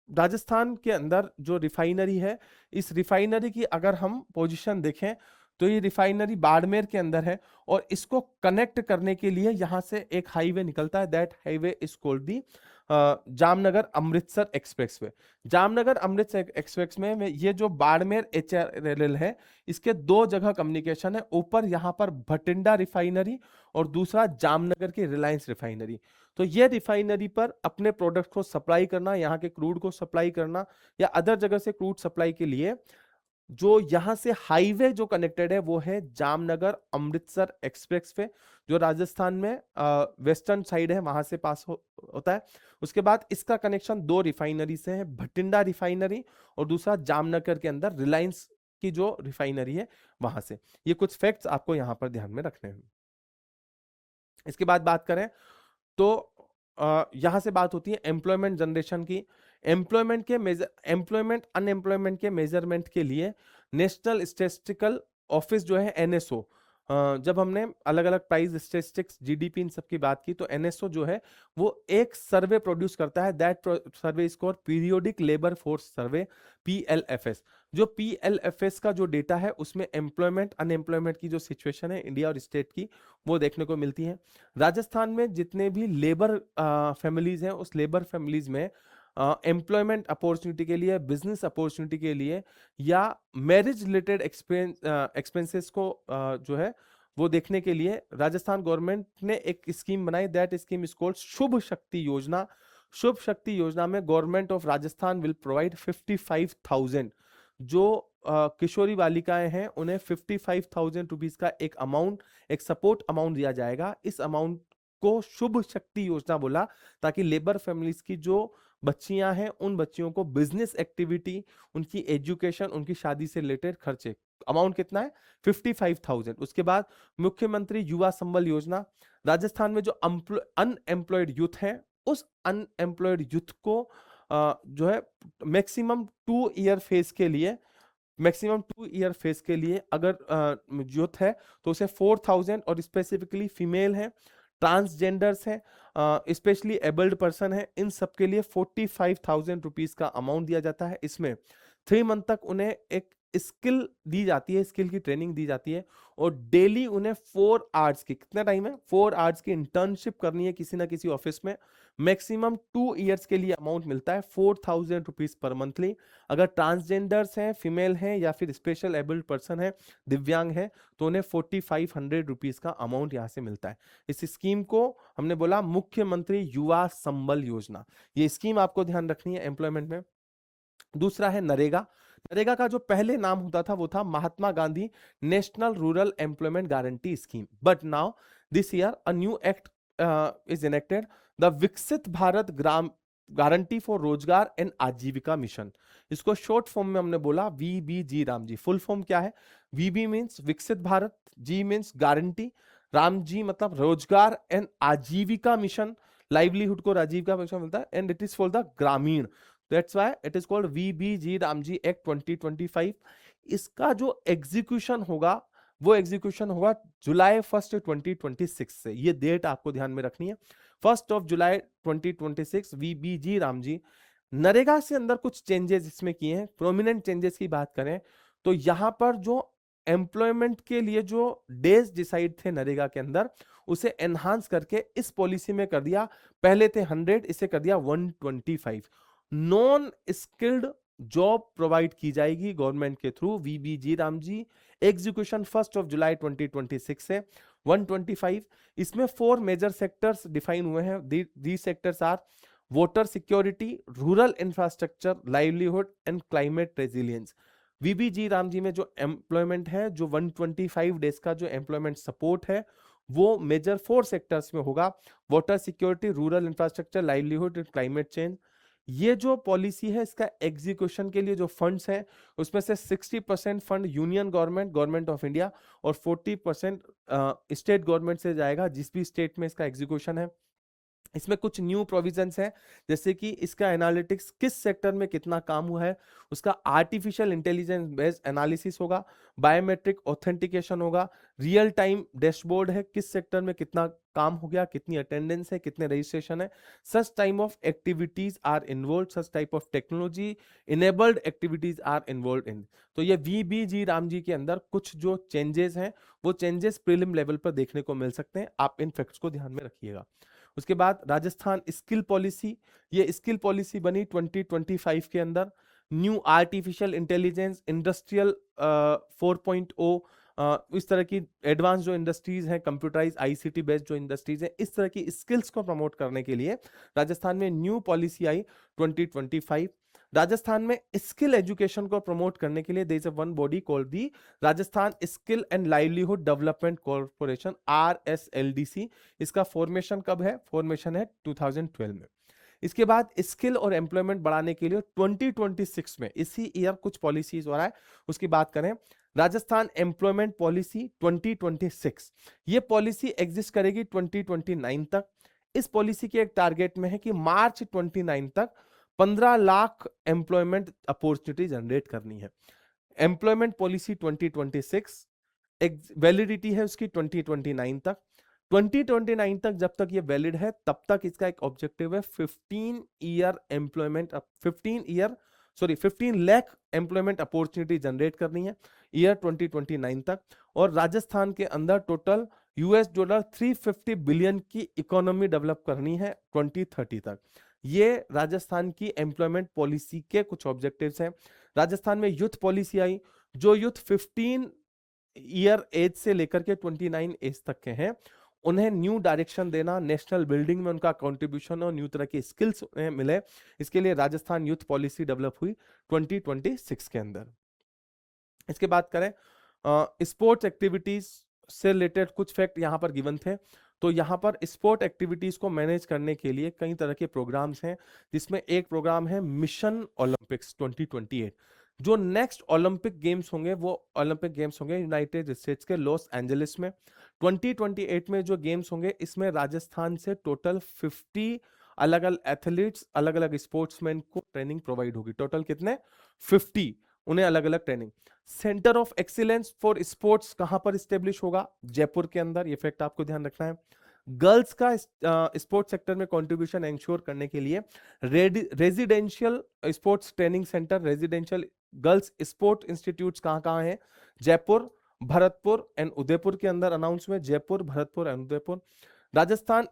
राजस्थान के अंदर जो रिफाइनरी है, इस रिफाइनरी की अगर हम पोजीशन देखें तो ये रिफाइनरी बाड़मेर के अंदर है और इसको कनेक्ट करने के लिए यहां से एक हाईवे निकलता है, that highway is called the Jamnagar Amritsar expressway. Jamnagar Amritsar express में ये जो बाड़मेर HRL है इसके दो जगह कम्युनिकेशन है, ऊपर यहां पर भटिंडा रिफाइनरी और दूसरा जामनगर की रिलायंस रिफाइनरी। तो ये रिफाइनरी पर अपने प्रोडक्ट को सप्लाई करना, यहाँ के क्रूड को सप्लाई करना या अदर जगह से क्रूड सप्लाई के लिए जो यहां से हाईवे जो कनेक्टेड है वो है जामनगर अमृतसर एक्सप्रेसवे, जो राजस्थान में वेस्टर्न साइड है वहां से पास होता है। उसके बाद इसका कनेक्शन दो रिफाइनरी से है, भटिंडा रिफाइनरी और दूसरा जामनगर के अंदर रिलायंस की जो रिफाइनरी है वहां से। ये कुछ फैक्ट्स आपको यहां पर ध्यान में रखने हैं। इसके बाद बात करें तो यहां से बात होती है एम्प्लॉयमेंट जनरेशन की। एम्प्लॉयमेंट अनएम्प्लॉयमेंट के मेजरमेंट के लिए नेशनल स्टैटिस्टिकल ऑफिस जो है NSO, जब हमने अलग अलग प्राइस स्टैटिस्टिक्स GDP इन सब की बात की तो NSO जो है वो एक सर्वे प्रोड्यूस करता है, that survey is called periodic labour force survey, PLFS। जो PLFS का जो डेटा है उसमें एम्प्लॉयमेंट अनएम्प्लॉयमेंट की जो सिचुएशन है इंडिया और स्टेट की वो देखने को मिलती है। राजस्थान में जितने भी लेबर फैमिलीज हैं उस लेबर फैमिलीज में एम्प्लॉयमेंट अपॉर्चुनिटी के लिए, बिजनेस अपॉर्चुनिटी के लिए या मैरिज रिलेटेड एक्सपेंसेस को जो है वो देखने के लिए राजस्थान गवर्नमेंट ने एक स्कीम बनाई, दैट स्कीम इज कॉल्ड शुभ शक्ति योजना। शुभ शक्ति योजना में government of Rajasthan will provide 55,000 जो किशोरी बालिकाएं हैं उन्हें 55,000 रुपीज का एक अमाउंट, एक सपोर्ट अमाउंट दिया जाएगा। इस अमाउंट को शुभ शक्ति योजना बोला ताकि लेबर फैमिलीज की जो बच्चियां हैं उन बच्चियों को बिजनेस एक्टिविटी, उनकी एजुकेशन, उनकी शादी से रिलेटेड खर्चे, अमाउंट कितना है 55,000। उसके बाद मुख्यमंत्री युवा संबल योजना, राजस्थान में जो अनएम्प्लॉयड यूथ है उस अनएम्प्लॉयड यूथ को जो है मैक्सिमम 2 ईयर फेज के लिए, अगर यूथ है तो उसे 4,000 और स्पेसिफिकली फीमेल है, ट्रांसजेंडर्स हैं, स्पेशली एबल्ड पर्सन है, इन सब के लिए 45,000 रुपीज का अमाउंट दिया जाता है। इसमें 3 मंथ तक उन्हें एक स्किल दी जाती है, स्किल की ट्रेनिंग दी जाती है और डेली उन्हें 4 आवर्स की, कितना टाइम है 4 आवर्स की इंटर्नशिप करनी है किसी ना किसी ऑफिस में। मैक्सिमम 2 इयर्स के लिए अमाउंट मिलता है 4,000 रुपीज पर मंथली। अगर ट्रांसजेंडर्स हैं, फीमेल हैं या फिर स्पेशल एबल्ड पर्सन है, दिव्यांग है, तो उन्हें 4,500 रुपीज का अमाउंट यहां से मिलता है। इस स्कीम को हमने बोला मुख्यमंत्री युवा संबल योजना, ये स्कीम आपको ध्यान रखनी है एम्प्लॉयमेंट में। दूसरा है नरेगा। नरेगा का जो पहले नाम होता था वो था Mahatma Gandhi national rural employment guarantee scheme, but now this year a new act is enacted, the Viksit Bharat Gram guarantee for Rozgar and Ajeevika mission. इसको शॉर्ट फॉर्म में हमने बोला VBG Ram ji. Full form क्या है? VB means Viksit Bharat, G means guarantee, Ram ji मतलब Rozgar and Ajeevika mission, livelihood को आजीविका मिशन मिलता है, and it is for the gramin, that's why it is called VBG Ramji act 2025। इसका जो एग्जीक्यूशन होगा वो एग्जीक्यूशन होगा जुलाई 1 2026 से, ये डेट आपको ध्यान में रखनी है। 1 जुलाई 2026 VBG रामजी नरेगा से अंदर कुछ चेंजेस इसमें किए हैं। प्रोमिनेंट चेंजेस की बात करें तो यहाँ पर जो एम्प्लॉयमेंट के लिए जो डेज डिसाइड थे नरेगा के अंदर, उसे एनहांस करके इस पॉलिसी में कर दिया। पहले थे 100, इसे कर दिया 125। नॉन स्किल्ड जॉब प्रोवाइड की जाएगी गवर्नमेंट के थ्रू, वीबीजी रामजी। एग्जीक्यूशन 1 जुलाई 2026 से 125। इसमें 4 मेजर सेक्टर्स डिफाइन हुए हैं। The sectors are water security, rural infrastructure, livelihood and climate resilience। VBG Ram ji में जो एम्प्लॉयमेंट है, जो 125 डेज का जो एम्प्लॉयमेंट सपोर्ट है, वो मेजर 4 सेक्टर्स में होगा। Water security, rural infrastructure, livelihood and climate change. ये जो पॉलिसी है, इसका एग्जीक्यूशन के लिए जो फंड्स हैं, उसमें से 60% fund union government, government of India, और 40% स्टेट गवर्नमेंट से जाएगा, जिस भी स्टेट में इसका एग्जीक्यूशन है। इसमें कुछ न्यू प्रोविजंस हैं, जैसे कि इसका एनालिटिक्स किस सेक्टर में कितना काम हुआ है, उसका आर्टिफिशियल इंटेलिजेंस बेस्ड एनालिसिस होगा, बायोमेट्रिक ऑथेंटिकेशन होगा, रियल टाइम डैशबोर्ड है, किस सेक्टर में कितना काम हो गया, कितनी अटेंडेंस है, कितने रजिस्ट्रेशन है, such time of activities are involve, such type of technology enabled activities are involve in. तो ये वीबीजी राम जी के अंदर कुछ जो चेंजेस हैं, वो चेंजेस प्रीलिम लेवल पर देखने को मिल सकते हैं। आप इन फैक्ट्स को ध्यान में रखिएगा। उसके बाद राजस्थान स्किल पॉलिसी, ये स्किल पॉलिसी बनी 2025 के अंदर। न्यू आर्टिफिशियल इंटेलिजेंस, इंडस्ट्रियल 4.0, इस तरह की एडवांस जो इंडस्ट्रीज हैं, कंप्यूटराइज आईसीटी बेस्ड जो इंडस्ट्रीज हैं, इस तरह की स्किल्स को प्रमोट करने के लिए राजस्थान में न्यू पॉलिसी आई 2025। राजस्थान में स्किल एजुकेशन को प्रमोट करने के लिए there is a one body called the Rajasthan skill and livelihood development corporation, RSLDC। इसका फॉर्मेशन कब है? फॉर्मेशन है 2012 में। इसके बाद स्किल और एम्प्लॉयमेंट बढ़ाने के लिए 2026 में, इसी ईयर कुछ पॉलिसीज हो रहा है, उसकी बात करें। राजस्थान एम्प्लॉयमेंट पॉलिसी 2026, ये पॉलिसी एग्जिस्ट करेगी 2029 तक। इस पॉलिसी के एक टारगेट में है कि मार्च 29 तक 15 लाख एम्प्लॉयमेंट अपॉर्चुनिटी जनरेट करनी है। एम्प्लॉयमेंट पॉलिसी 2026, वैलिडिटी है उसकी 2029 तक। 2029 तक जब तक ये वैलिड है, तब तक इसका एक ऑब्जेक्टिव है 15 लाख एम्प्लॉयमेंट अपॉर्चुनिटी जनरेट करनी है ईयर 2029 तक। और राजस्थान के अंदर टोटल $350 बिलियन की इकोनॉमी डेवलप करनी है 2030 तक। ये राजस्थान की एम्प्लॉयमेंट पॉलिसी के कुछ ऑब्जेक्टिव्स हैं। राजस्थान में यूथ पॉलिसी आई, जो यूथ 15 ईयर एज से लेकर के 29 एज तक के हैं, उन्हें न्यू डायरेक्शन देना, नेशनल बिल्डिंग में उनका कंट्रीब्यूशन और न्यू तरह की स्किल्स मिले, इसके लिए राजस्थान यूथ पॉलिसी डेवलप हुई 2026 के अंदर। इसके बात करें स्पोर्ट्स एक्टिविटीज से रिलेटेड कुछ फैक्ट यहां पर गिवन थे। तो यहां पर स्पोर्ट एक्टिविटीज को मैनेज करने के लिए कई तरह के प्रोग्राम्स हैं, जिसमें एक प्रोग्राम है मिशन ओलंपिक्स 2028। जो नेक्स्ट ओलंपिक गेम्स होंगे, वो ओलंपिक गेम्स होंगे यूनाइटेड स्टेट्स के लॉस एंजलिस में 2028 में। जो गेम्स होंगे, इसमें राजस्थान से टोटल 50 अलग अलग एथलीट्स, अलग अलग स्पोर्ट्समैन को ट्रेनिंग प्रोवाइड होगी। टोटल कितने? 50, उन्हें अलग अलग training. Centre of excellence for sports कहां पर स्टेब्लिश होगा? जयपुर के अंदर। ये फैक्ट आपको ध्यान रखना है। गर्ल्स का स्पोर्ट्स सेक्टर में कंट्रीब्यूशन इंश्योर करने के लिए residential sports training centre, residential girls sport institutes कहां कहां हैं? जयपुर, भरतपुर एंड उदयपुर के अंदर अनाउंस हुए। जयपुर, भरतपुर एंड उदयपुर। राजस्थान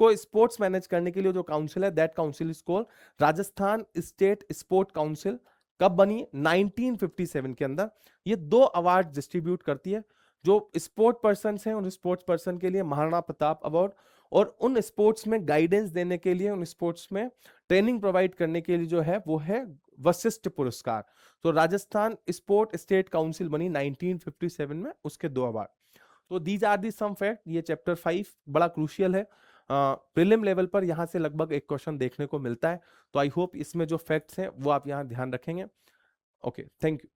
को स्पोर्ट्स मैनेज करने के लिए जो काउंसिल है, that council is called Rajasthan state sport council. कब बनी? 1957 के अंदर। ये 2 अवार्ड डिस्ट्रीब्यूट करती है। जो स्पोर्ट पर्सन हैं, उन स्पोर्ट्स पर्सन के लिए महाराणा प्रताप अवार्ड, और उन स्पोर्ट्स में गाइडेंस देने के लिए, उन स्पोर्ट्स में ट्रेनिंग प्रोवाइड करने के लिए जो है, वो है वशिष्ठ पुरस्कार। तो राजस्थान स्पोर्ट स्टेट काउंसिल बनी 1957 में, उसके 2 अवार्ड। तो these are the some fact. ये चैप्टर 5 बड़ा क्रूशियल है। प्रीलिम लेवल पर यहां से लगभग एक क्वेश्चन देखने को मिलता है। तो आई होप इसमें जो फैक्ट्स हैं वो आप यहां ध्यान रखेंगे। Okay, thank you.